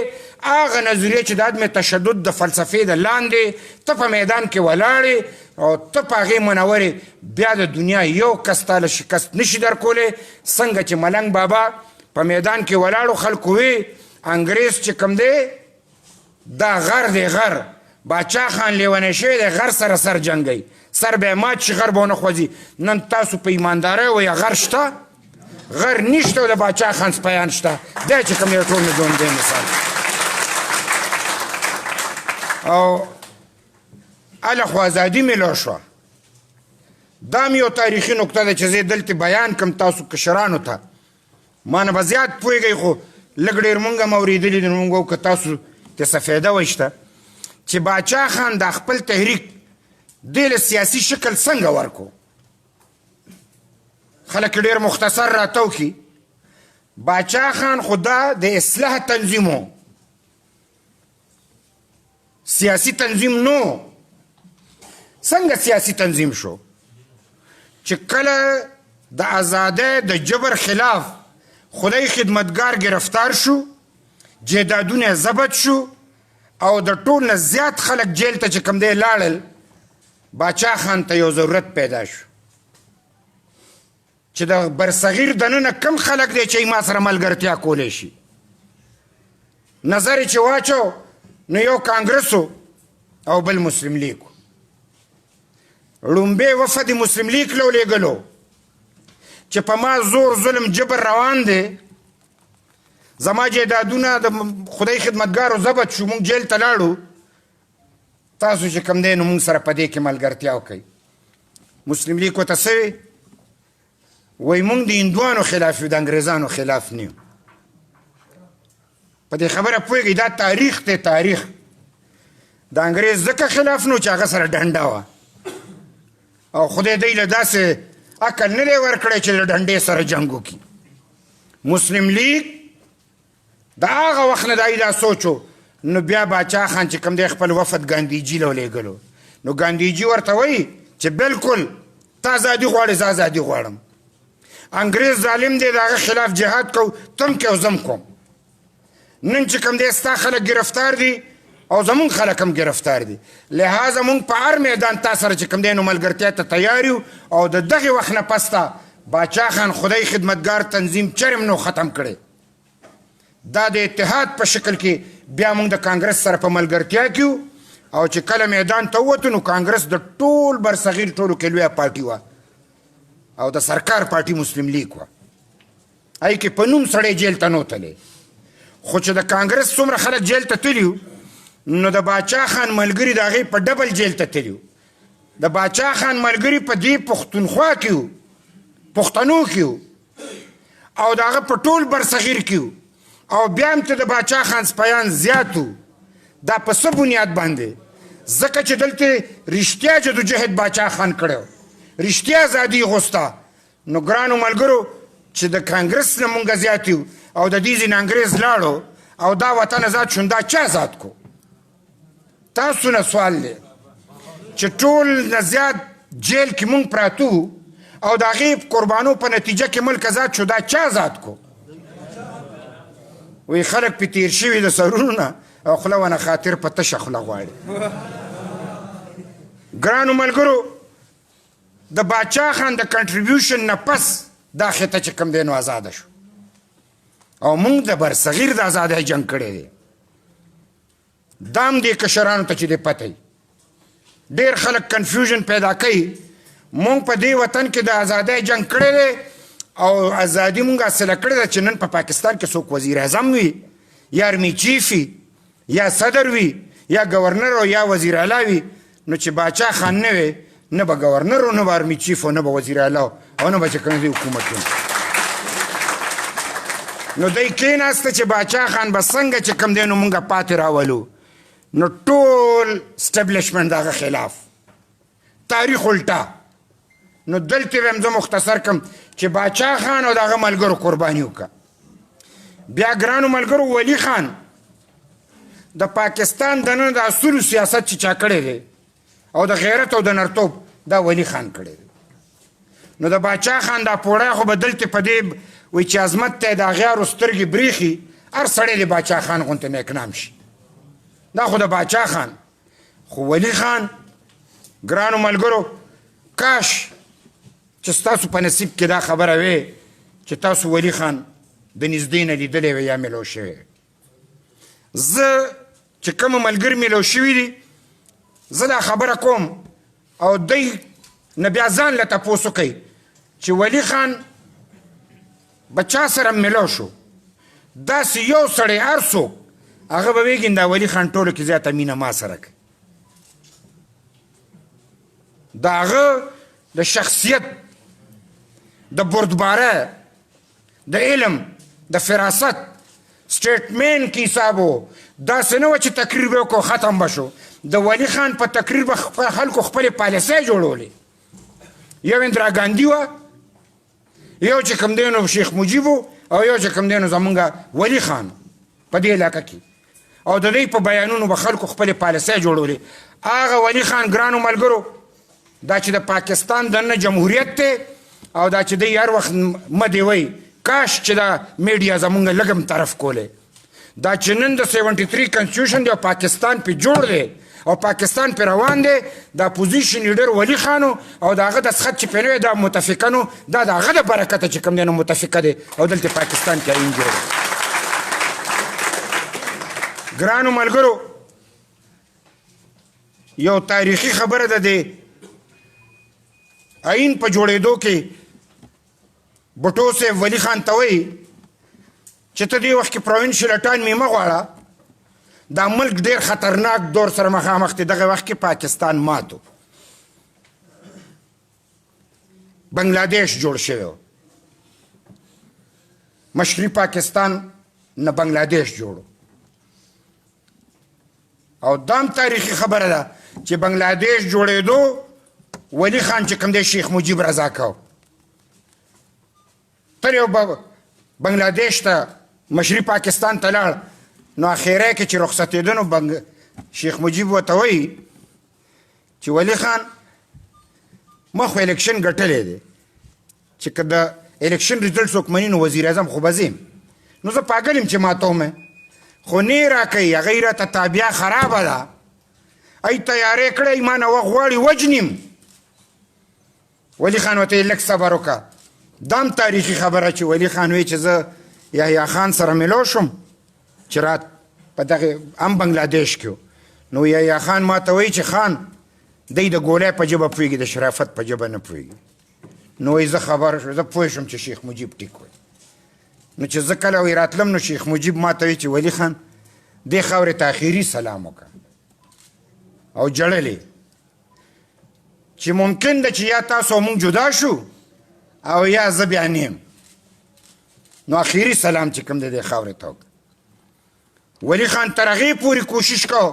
Speaker 1: هغه نظریه چې د عدم تشدد د فلسفې د لاندې ته په میدان کې ولاړې او ته په هغې منورې بیا د دنیا یو کس تا له شکست نشي درکولی څنګه چې ملنګ بابا په میدان کې ولاړو خلکو وی انګریز چې کوم دی دا غر دی غر باچا خان لیونی شوی دی غر سره سر جنګوي سر به یې مات شي غر به ونه خوځي نن تاسو په ایماندارۍ وایي غر شته غر نشته او د باچا خان سپیان شته دی چې کوم دی ټول نه ژوندی مثال او هله خو ازادي میلاو شوه دا م یو تاریخي نکته ده چې زه دلته بیان کړم تاسو کشرانو ته ما نه به زیات پوهېږئ خو لږ ډېر مونږ هم اورېدلي دي نو مونږ وو که تاسو ته څه فایده وی شته چې باچا خان دا خپل تحریک دې له سیاسي شکل څنګه ورکو خلک ډېر مختصر راته وکړي باچا خان خو دا د اصلاح تنظیم و سیاسی تنظیم نو څنګه سیاسی تنظیم شو چې کله د ازادۍ د جبر خلاف خدای خدمتګار گرفتار شو جیدادونه ضبط شو او د ټول نه زیات خلک جیل ته چې کوم دی لاړل باچا خان ته یو ضرورت پیدا شو چې د برصغیر دننه کم خلک دی چې ما سره ملګرتیا کولی شي نظر چې واچو نو یو کانګرسو او بل مسلم لیگ لومبی وفد مسلم لیگ لو لېږلو چې په ما زور ظلم جبر روان دی زما جیدادونه د خدای خدمتګارو ضبط شو مونږ جیل ته لاړو تاسو چې کوم دی نو مونږ سره په دې کې ملګرتیا وکئ مسلم لیگ ورته څه وی وایي مونږ د هندوانو خلاف یو د انګریزانو خلاف نه یو په دې خبره پوهېږئ دا تاریخ دی تاریخ د انګریز ځکه خلاف نو چې هغه سره ډنډه وه او خدای دی له داسې عقل نه دی ورکړی چې د ډنډې سره جنګ وکړي مسلم لیگ د هغه وخت نه دای دا سوچو نو بیا باچا خان چې کوم دی خپل وفد ګاندیجي له ولېږلو نو ګاندیجي ورته وایي چې بلکل ته ازادي غواړې زه ازادي غواړم انګریز ظالم دی د هغه خلاف جهاد کو تم کې او زم کوم نن چې کوم دی ستا خلک گرفتار دي او زمونږ خلک هم گرفتار دي لہذا مونږ په هر میدان تا سره چې کوم دی نو ملګرتیا ته تیار یو او د دغې وخت نه پس ته باچا خان خدای خدمتګار تنظیم چرم نو ختم کړی دا د اتحاد په شکل کې بیا مونږ د کانګرس سره په ملګرتیا کې او چې کله میدان ته ووتو نو کانګرس د ټول برصغیر ټولو کې لویه پارټي وه او د سرکار پارټي مسلم لیگ وه هغې کې په نوم سړی جیل ته نوتلی خو چې د کانګرس څومره خلک جیل ته تلي نو د باچا خان ملګري د هغې په ډبل جیل ته تلي د باچا خان ملګري په دې پښتونخوا کې وو پښتنو کې وو او د هغه په ټول برصغیر کې وو او بیا هم ته د باچا خان سپیان زیات وو دا په څه بنیاد باندې ځکه چې دلته رښتیا جدوجهد باچا خان کړی رښتیا ازادي غوسته نو ګرانو ملګرو چې د کانګرس نه مونږ زیات یو او د دې ځینې انګریز لاړو او دا وطن ازاد شون دا چا ازاد کو تاسو نه سوال دی چې ټول نه زیات جیل کې مونږ پراتو او د هغې قربانو په نتیجه کې ملک ازاد شو دا چا ازاد کو وی خلک پې تیر شوي د سرونو نه او خوله ونه خاطر په تشه خوله غواړي ګرانو ملګرو د باچا خان د کنټریبیوشن نه پس دا خطه چې کوم دی نو آزاده شو او موږ د برصغیر د آزادۍ جنګ کړی دی دا هم دې کشرانو ته چې دی پته وي ډېر خلک کنفیوژن پیدا کوي موږ په دې وطن کې د آزادۍ جنګ کړی دی او ازادي موږ حاصله کړې ده چې نن په پاکستان کې څوک وزیر اعظم وي یا ارمي چیف وي یا صدر وي یا گورنر او یا وزیر اعلی وي نو چې باچا خان نه وي نه به گورنر او نه به ارمي چیف او نه به وزیر اعلی او نه به چې کوم دی حکومت وي نو دی کېناسته چې باچا خان به څنګه چې کوم دی نو موږ پاتې راولو نو ټول اسټبلیشمنټ د هغه خلاف تاریخ الټا نو دلته هم زه مختصر کم چې باچا خان او د هغه ملګرو قرباني وکړه بیا ګرانو ملګرو ولی خان د پاکستان دننه د اصولو سیاست چې چا کړی دی او د غیرت او د نرتوب دا ولی خان کړی دی نو د باچا خان دا پوړی خو به دلته په دې وایي چې عظمت ته یې د اغیارو سترګې برېښي هر سړی د باچا خان غوندې نیکنام شي دا خو د باچا خان خو ولی خان ګرانو ملګرو کاش چې ستاسو په نصیب کې دا خبره وې چې تاسو ولی خان د نږدې نه لیدلی وی یا میلو شوی زه چې کومه ملګري میلو شوي دي زه دا خبره کوم او دی نه بیا ځان له تپوس وکئ چې ولی خان به چا سره میلو شو داسې یو سړی هر څوک هغه به ویږي دا ولی خان ټولو کې زیاته مینه ما سره کوي د هغه د شخصیت د بردباره د علم د فراست سټیټمن کې حساب و داسې نه وه چې تقریر به وکړو ختم به شو د ولی خان په تقریر به خلکو خپلې پالیسۍ جوړولې یو اندرا ګاندي وه یو چې کوم دی نو شیخ مجیب او یو چې کوم دی نو زمونږ ولی خان په دې علاقه کې او د دوی په بیانونو به خلکو خپلې پالیسۍ جوړولې هغه ولی خان ګرانو ملګرو دا چې د پاکستان دننه جمهوریت دی او دا چې دی هر وخت مدې وایي کاش چې دا میډیا زمونږ لږم طرف کولی دا چې نن د 73 کنسټیټیوشن دی او پاکستان پې جوړ دی او پاکستان پې روان دی دا اپوزیشن لیډر ولی خانو او د هغه دسخط چې پې نه وی دا متفقنو دا د هغه د برکته چې کوم دی نو متفقه دی او دلته پاکستان کې آیین جوړ دی ګرانو ملګرو یو تاریخي خبره ده د آیین په جوړېدو کې بټو صاحب ولی خان ته وایي چې ته دې وخت کې پروینشل اټانمي مه غواړه دا ملک ډېر خطرناک دور سره مخامخ دی دغه وخت کې پاکستان ماتو بنګلادیش جوړ شوی و مشرقي پاکستان نه بنګلادیش جوړو او دام تاریخي خبره ده چې بنګلادیش جوړېدو ولی خان چې کوم دی شیخ مجیب رضا کو تر یو بنګلادیش ته مشرقي پاکستان ته لاړ نو اخیری کې چې رخصتېده نو شیخ مجیب ورته وایي چې ولی خان ما خو الیکشن ګټلی دی چې که د الیکشن ریزلټ څوک مني نو وزیر اعظم خو به ځیم نو زه پاګل یم چې ماتوم خو نه یې راکوي هغه یې راته تابعه خرابه ده ای تیارې کړی ما نه وخت غواړي وجنیم ولی خان ورته لږ صبر وکړه دام تاریخي خبره چې ولی خان وایي چې زه یحیی خان سره میلو شوم چې رات په دغه هم بنګلادیش کې نو یحیی خان ما ته وایي چې خان دی د ګولۍ په ژبه پوهېږي د شرافت په ژبه نه پوهېږي نو وایي زه خبره شوم زه پوه شوم چې شیخ مجیب ټیک وایي نو چې زه کله وی راتلم نو شیخ مجیب ما ته وی چې ولی خان دې خاورې ته اخري سلام وکړه او جړلې چې ممکن ده چې یا تاسو مونږ جدا شو او یا زه بیا نیم نو اخري سلام چې کوم دی دې خاورې ته وکړه ولی خان تر هغې پورې کوشش کو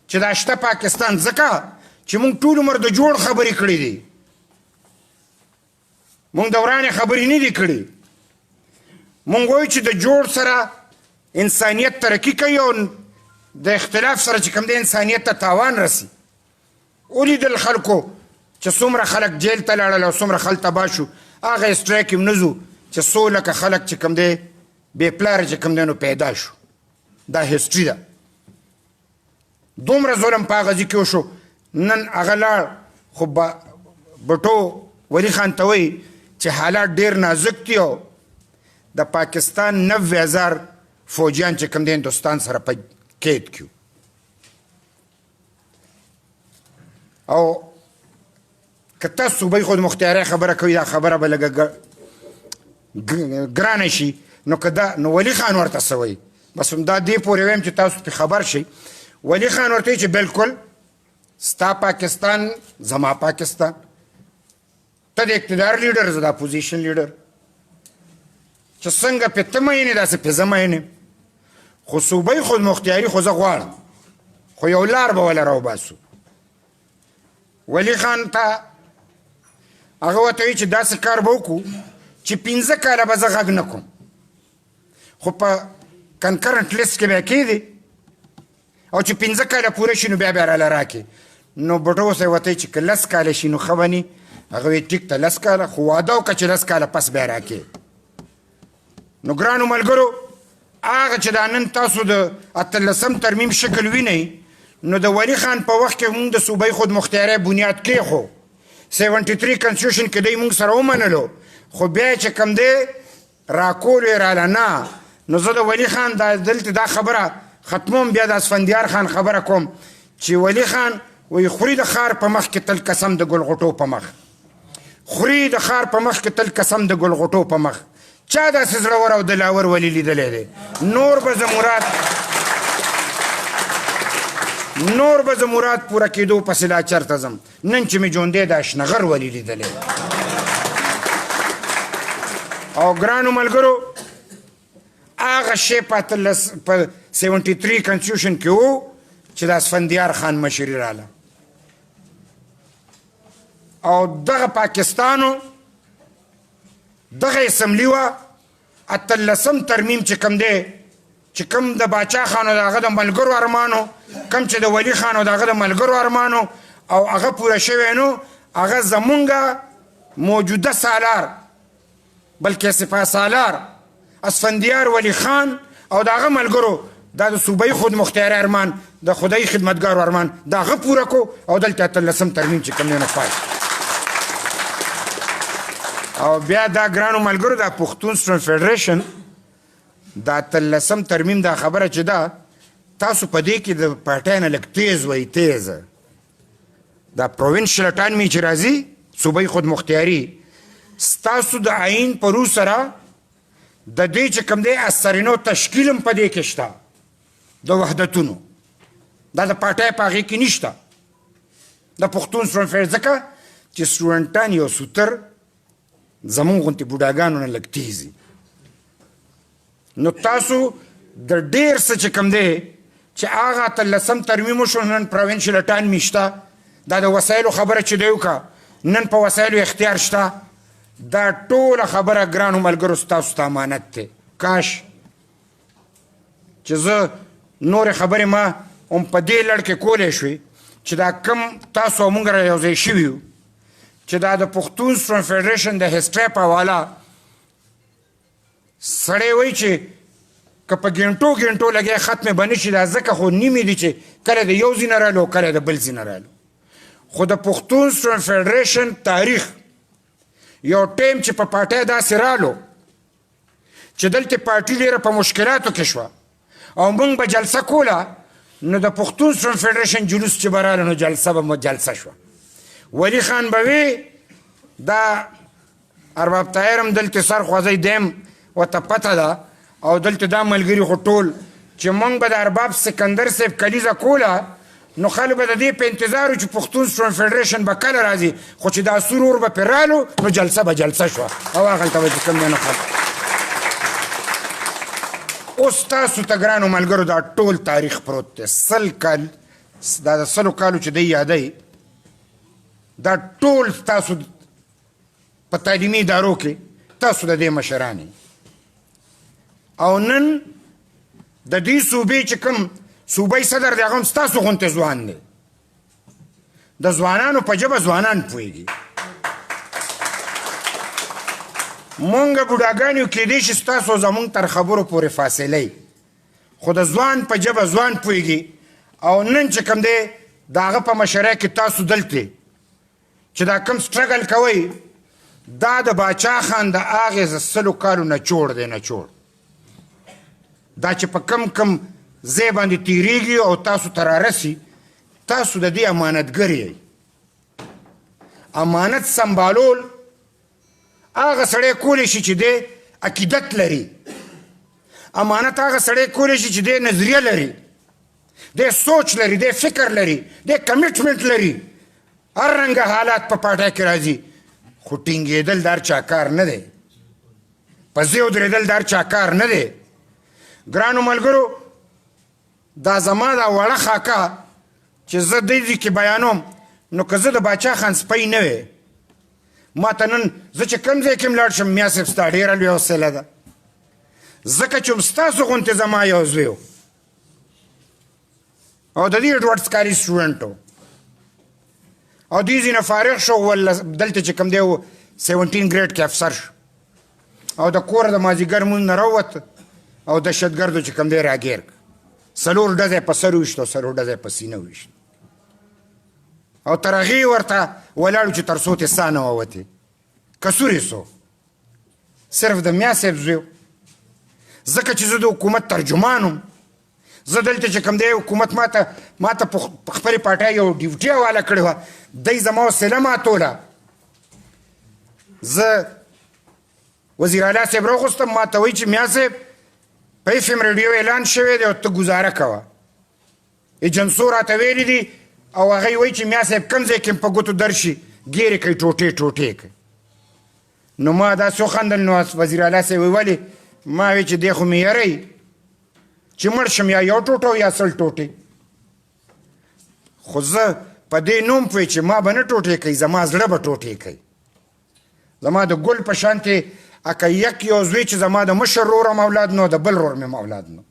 Speaker 1: چې دا شته پاکستان ځکه چې مونږ ټول عمر د جوړ خبرې کړې دي مونږ د ورانې خبرې نه دي کړې مونږ وایو چې د جوړ سره انسانیت ترقي کوي او د اختلاف سره چې کوم دی انسانیت ته تاوان رسي ولیدل خلکو چې څومره خلک جیل ته لاړل او څومره خلک تباه شو هغه اسټرایک هم نه ځو چې څو لکه خلک چې کوم دی بې پلاره چې کوم دی نو پیدا شو دا هسټري ده دومره ظلم په هغه ځای کې وشو نن هغه لاړ خو بټو ولی خان ته وایي چې حالات ډېر نازک دي او د پاکستان 90,000 فوجیان چې کوم دی هندوستان سره په قید کیو او که تاسو صوبۍ خود مختیاری خبره کوي دا خبره به لږه ګرانه شي نو که دا نو ولی خان ورته څه وایي بس دا دې پورې وایم چې تاسو پې خبر شئ ولی خان ورته وایي چې بلکل ستا پاکستان زما پاکستان ته د اقتدار لیډر زه د اپوزیشن لیډر چې څنګه پې ته مینې داسې پې زه مینې خو صوبۍ خود مختیاري خو زه غواړم خو یو لار به وله راوباسو ولی خان ته هغه ورته وایي چې داسې کار به وکړو چې 15 کاله به زه غږ نه کوم خو په کنکرنټ لیست کې به یې کېدې او چې 15 کاله پوره شي نو بیا بیا راله راکړې نو بټو اوس یې ورته چې که 10 کاله شي نو ښه به ني هغه وایي ټیک ته 10 کاله خو واده وکړه چې 10 کاله پس بیا راکړې نو ګرانو ملګرو هغه چې دا نن تاسو د 18 ترمیم شکل وینئ نو د ولی خان په وخت کې موږ د صوبۍ خود مختیاری بنیاد کېښو 73 کنسټیټیوشن کې دی موږ سره ومنلو خو بیا چې کوم دی راکول یې راله نه نو زه د ولی خان دلته دا خبره ختموم بیا د اسفندیار خان خبره کوم چې ولی خان وایي خوري د ښار په مخ کې تل قسم د ګلغوټو په مخ خوري د ښار په مخ کې تل قسم د ګلغوټو په مخ چا داسې زړور او دلاور ولي لیدلی دی نور به زه مراد پوره کېدو پسې لا چرته ځم نن چې مې ژوندی د اشنغر ولي لیدلی او ګرانو ملګرو هغه شی په 73 کنسټیټیوشن کې و چې د اسفندیار خان مشري راله او دغه پاکستانو دغه اسمبلي وه 18 ترمیم چې کوم دی چې کوم د باچا خان او د هغه د ملګرو ارمانو کوم چې د ولی خان او د هغه د ملګرو ارمانو او هغه پوره شوی نو هغه زمونږ موجوده سالار بلکې سپاه سالار اسفندیار ولی خان او د هغه ملګرو دا د صوبۍ خود مختیاری ارمان د خدای خدمتګارو ارمان د هغه پوره کو او دلته 18 ترمیم چې کوم دی نو پای او بیا دا ګرانو ملګرو دا پښتون سټوډنټ فیډریشن دا 18 ترمیم دا خبره چې ده تاسو په دې کې د پارټۍ نه لږ تیز وایي تیزه دا پروینشل اټانمي چې راځي صوبۍ خود مختیاري ستاسو د آئین په رو سره د دې چې کوم دی اثرینو تشکیل هم په دې کې شته د وحدتونو دا د پارټۍ په هغې کې نشته د پښتون سټوډنټ فیډریشن ځکه چې سټوډنټان یو سوتر زمونږ غوندې بوډاګانو نه لږ تیز دي نو تاسو د ډېر څه چې کوم دی چې هغه 18 ترمیم وشو نن پروینشل اټانمي شته دا د وسایلو خبره چې دی وکړه نن په وسایلو اختیار شته دا ټوله خبره ګرانو ملګرو ستاسو ته امانت دی کاش چې زه نورې خبرې ما هم په دې لړ کې کولی شوې چې دا کم تاسو او موږ را یو ځای شوي یو چې دا د پښتون سټوډنټ فیډریشن د هسټرۍ په حواله سړی وایي چې که په ګنټو لګیا ختمې به نه شي دا ځکه خو نیمې دي چې کله د یو ځای نه رالو کله د بل ځای نه رالو خو د پښتون سټوډنټ فیډریشن تاریخ یو ټیم چې په پارټۍ داسې رالو چې دلته پارټي ډېره په مشکلاتو کې شوه او موږ به جلسه کوله نو د پښتون سټوډنټ فیډریشن جلوس چې به راله نو جلسه به جلسه شوه ولی خان به وی دا ارباب طاهر هم دلته سرخوځی دیم ورته پته ده او دلته دا ملګري خو ټول چې موږ به د ارباب سکندر صاحب کلیزه کوله نو خلک به د دې په انتظار و چې پښتون سټوډنټ فیډریشن به کله راځي خو چې دا سور اور به پرې رالو نو جلسه به جلسه شوه او هغلته به چې کوم دی نو اوس تاسو ته ګرانو ملګرو دا ټول تاریخ پروت دی 100 کال دا د 100 کالو چې دی یادوي دا ټول تاسو په تعلیمي ادارو کې تاسو د دې مشران او نن د دې صوبې چې کوم صوبایي صدر دی هغه هم ستاسو غوندې ځوان دی د ځوانانو په ژبه ځوانان پوهېږي مونږ بوډاګان یو کیدای شي ستاسو زمونږ تر خبرو پورې فاصله خو د ځوان په ژبه ځوان پوهېږي او نن چې کوم دی د هغه په مشرۍ کې تاسو دلته چې دا کوم سټرګل کوئ دا د باچا خان د هغې 100 کالو نچوړ دی نچوړ دا چې په کم ځای باندې تیریږي او تاسو ته رارسي تاسو د دې امانتګر یئ امانت سمبالول هغه سړی کولی شي چې دی عقیدت لري امانت هغه سړی کولی شي چې دی نظریه لري دی سوچ لري دی فکر لري دی کمیټمنټ لري هر رنګه حالات په پاټۍ کې راځي خو ټینګېدل دا هر چا کار نه دی په ځای ودرېدل دا هر چا کار نه دی ګرانو ملګرو دا زما دا وړه خاکه چې زه دې کې بیانوم نو که زه د باچا خان سپی نه وی ما ته نن زه چې کوم ځای کې م لاړ شم میا صاحب ستا ډېره لویه حوصله ده ځکه چې ستاسو غوندې زما یو زوی و او د دې اډوارډز کاري سټوډنټ و او دې ځینه فارغ شو ولا دلته چې کوم دی و 17 ګریډ کې افسر شو او د کوره د مازدیګر مونځ نه راووت او دهشتګردو چې کوم دی راګیر څلور ډزې په سر وویشت او څلور ډزې په سینه وویشت او تر هغې ورته ولاړو چې تر څو ترې ساه نه ووتې کسور یې سو صرف د میا صاحب زوی ځکه چې زه د حکومت ترجمان وم زه دلته چې کوم دی حکومت ماته په خپلې پاټۍ یو ډیوټي حواله کړې وه دی زما وسیله ماتوله زه وزیر اعلی صاحب راغوستم ماته وایي چې میا صاحب په اف ام ریډیو اعلان شوی دی او ته ګزاره کوه ایجنسو راته ویلي دي او هغه وایي چې میا صاحب کوم ځای کې په ګوتو درشي ګیرې کوي ټوټې ټوټې کوي نو ما داسې وخندل نو وزیر اعلی صاحب ویي ولې ما وی چې دی خو مې یری چې مړ شم یا یو ټوټه یا سل ټوټې خو زه په دې نوم پوهې چې ما به نه ټوټې کوي زما زړه به ټوټې کوي زما د ګل په شانتې اکه یک یو زوی چې زما د مشر رورم اولاد نو د بل رور مې اولاد نو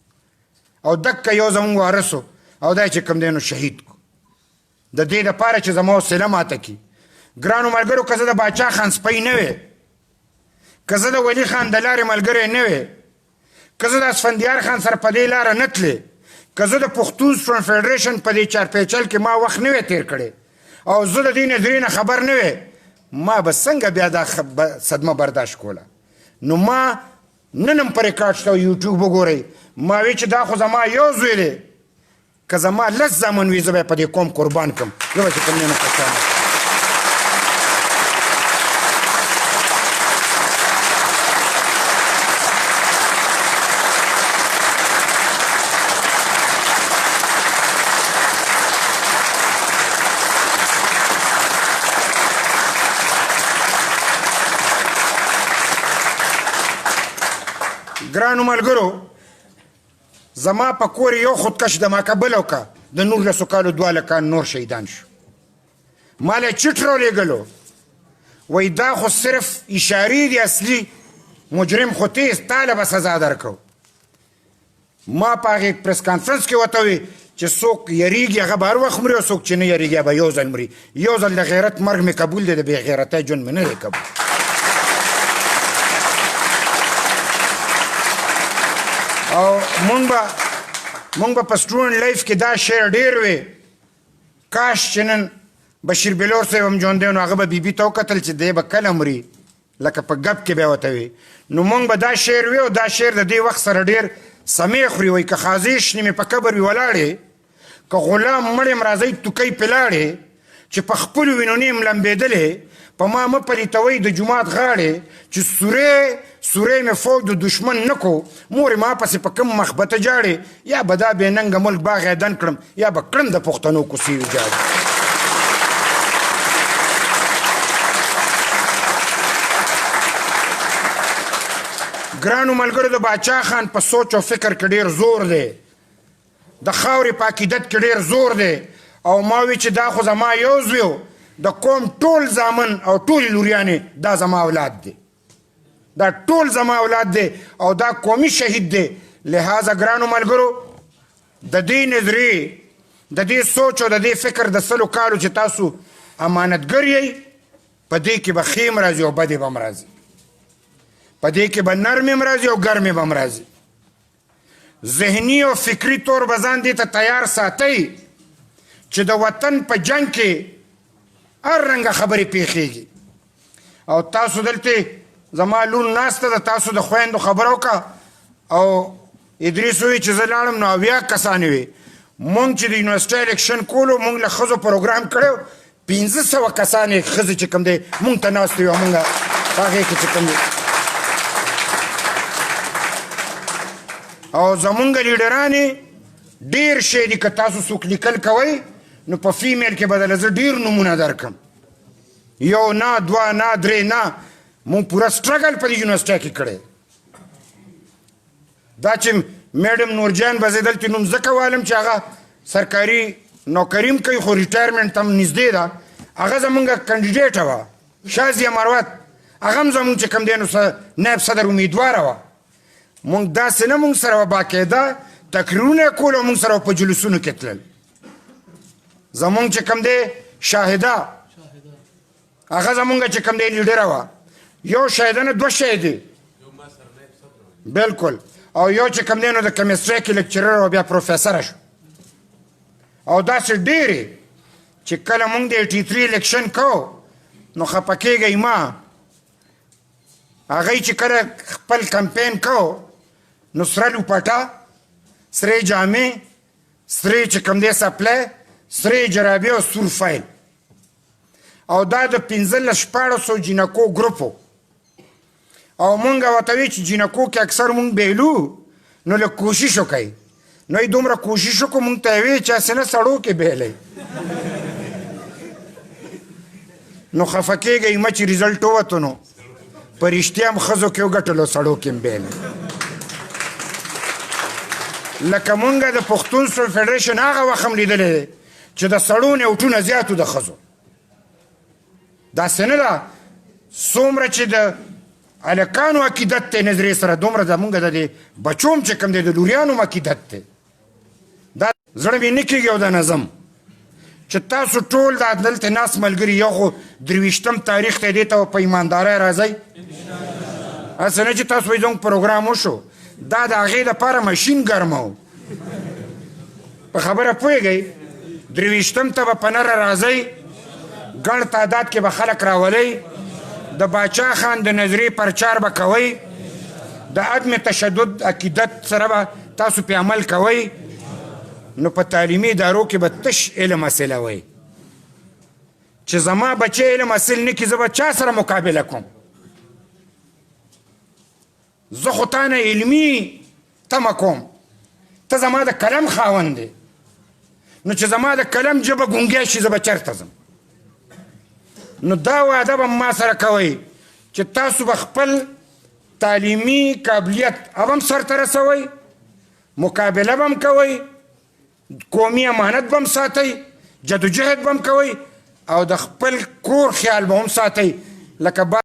Speaker 1: او دکه یو زمونږ وارث او دا چې کوم دی نو شهید کو د دې دپاره چې زما حوصله ماته کي ګرانو ملګرو که زه د باچا خان سپی نه وی که زه د ولي خان د لارې ملګری نه وی که زه د اسفندیار خان سره په دې لاره نه تلې که زه د پښتون سټوډنټ فیډریشن په دې چارپیچل کې ما وخت نه وی تیر کړی او زه د دې نظریې نه خبر نه وی ما به څنګه بیا دا صدمه برداشت کوله نو ما نن هم په ریکارډ شته یوټیوب وګورئ ما وی چې دا خو زما یو زوی دی که زما لس زامن وي زه به یې په دې قوم قربان کړم زه به چې کوم دی نو خوشحاله ګرانو ملګرو زما په کور یو خودکش د ما کبل وکړه د 19 کالو 2 لکان نور شهیدان شو ما له چټ راولېږلو وایي دا خو صرف اشارې دي اصلي مجرم خو تیز تاله به سزا درکړو ما په هغې پریس کانفرنس کې ورته وي چې څوک یریږي هغه به هر وخت مري او څوک چې نه یریږي هغه به یو ځل مري یو ځل د غیرت مرګ مې قبول دی د بې غیرتۍ ژوند مې نه دی قبول او مونږ به په سټوډنټ لایف کې دا شعر ډېر وی کاش چې نن بشیر بلور صاحب هم ژوندی نو هغه به بیبي ته وکتل چې دی به کله مري لکه په ګپ کې به ورته وي نو مونږ به دا شعر وی او دا شعر د دې وخت سره ډېر سمې خوري وایي که خازې شنې مې په قبر وي ولاړې که غلام مړ یم راځئ توکۍ پې لاړې چې په خپلو وینو نه یم لمبېدلې په ما مه پلیتوئ د جومات غاړې چې سورې سوری مې فوج د دشمن نه کو مورې ما پسې په کوم مخبته جاړې یا به دا بې ننګه ملک باغ یې دن کړم یا به کړم د پښتنو کوڅې ویجاړې ګرانو ملګرو د باچا خان په سوچ او فکر کې ډېر زور دی د خاورې په عقیدت کې ډېر زور دی او ما وی چې دا خو زما یو زوی د قوم ټول زامن او ټولې لوریانې دا زما اولاد دی دا ټول زما اولاد دی او دا قومي شهید دی لہذا ګرانو ملګرو د دې نظریې د دې سوچ او د دې فکر د 100 کالو چې تاسو امانتګر یئ په دې کې به ښې هم راځي او بدې به هم راځي په دې کې به نرمې هم راځي او ګرمې به هم راځي ذهني او فکري طور به ځان دې ته تیار ساتئ چې د وطن په جنګ کې هر رنګه خبرې پیښیږي او تاسو دلته زما لور ناسته ده تاسو د خویندو خبره وکړه او ادریس ووایي چې زه لاړم نو 80 کسانې وې مونږ چې د یونیورسټۍ الیکشن کولو مونږ له ښځو پروګرام کړی 500 کسانې ښځې چې کوم دی مونږ ته ناستې وې مونږ په هغې کې چې کوم دی او زمونږ لیډرانې ډېر شی دي که تاسو څوک لیکل کوئ نو په فیمیل کې به دله زه ډېر نومونه درکړم یو نه دوه نه درې نه مونږ پوره سټرګل په دې یونیورسټۍ کې کړی دا چې میډم نورجان به زه دلته نوم ځکه والم چې هغه سرکاري نوکري هم کوي خو ریټایرمنټ ته هم نږدې ده هغه زمونږ کنډیډیټه وه شازیه مروت هغه هم زمونږ چې کوم دی نو نایب صدر امیدواره وه مونږ داسې نه مونږ سره باقاعده تقریرونه یې کول او مونږ سره په جلوسونو کې تلل زمونږ چې کوم دی شاهده هغه زمونږ چې کوم دی لیډره وه یو شاهده نه 2 شاهدې بلکل او یو چې کوم دی نو د کیمسټرۍ کې لیکچرر او بیا پروفیسره شو او داسې ډېرې چې کله مونږ د 83 الیکشن کوو نو خفه کېږئ ما هغوی چې کله خپل کمپین کوو نو سره لوپټه سرې جامې سرې چې کوم دی سپلی سرې جرابې او سور فایل او دا د 15-1400 جینکو ګروپ او مونږ ورته وی چې جینکو کې اکثر مونږ بیلو نو لږ کوشش وکئ نو یې دومره کوشش وکړو مونږ ته یې وی چې هسې نه سړو کې بیلی نو خفه کېږئ مه چې ریزلټ ووتو نو په رښتیا هم ښځو کې وګټلو سړو کې هم بیلی لکه مونږ د پښتون سټول فیډریشن هغه وخت هم لیدلی دی چې د سړو نیوټونه زیاتو د ښځو داسې نه ده څومره چې د هلکانو عقیدت دی نظریې سره دومره زمونږ د دې بچو هم چې کوم دی د لوریانو هم عقیدت دی دا زړه مې نه کېږي او د نظم چې تاسو ټول دا دلته ناست ملګري یو خو 23 تاریخ ته دې ته په ایماندارۍ راځئ هسې نه چې تاسو وایي زموږ پروګرام وشو دا د هغې دپاره مشین ګرمو په خبره پوهېږئ 23 ته به په نره راځئ ګڼ تعداد کې به خلک راولئ د باچا خان د نظریې پرچار به کوئ د عدم تشدد عقیدت سره به تاسو پې عمل کوئ نو په تعلیمي ادارو کې به تش علم حاصلوئ چې زما بچی علم حاصل نه کړي زه به چا سره مقابله کوم زه خو تا نه علمي تمه کوم ته زما د قلم خاوند دی نو چې زما د قلم ژبه ګونګی شي زه به چېرته ځم نو دا وعده به ما سره کوئ چې تاسو به خپل تعلیمي قابلیت هم سرته رسوئ مقابله به هم کوئ قومي امانت به هم ساتئ جدوجهد به هم کوئ او د خپل کور خیال به هم ساتئ لکه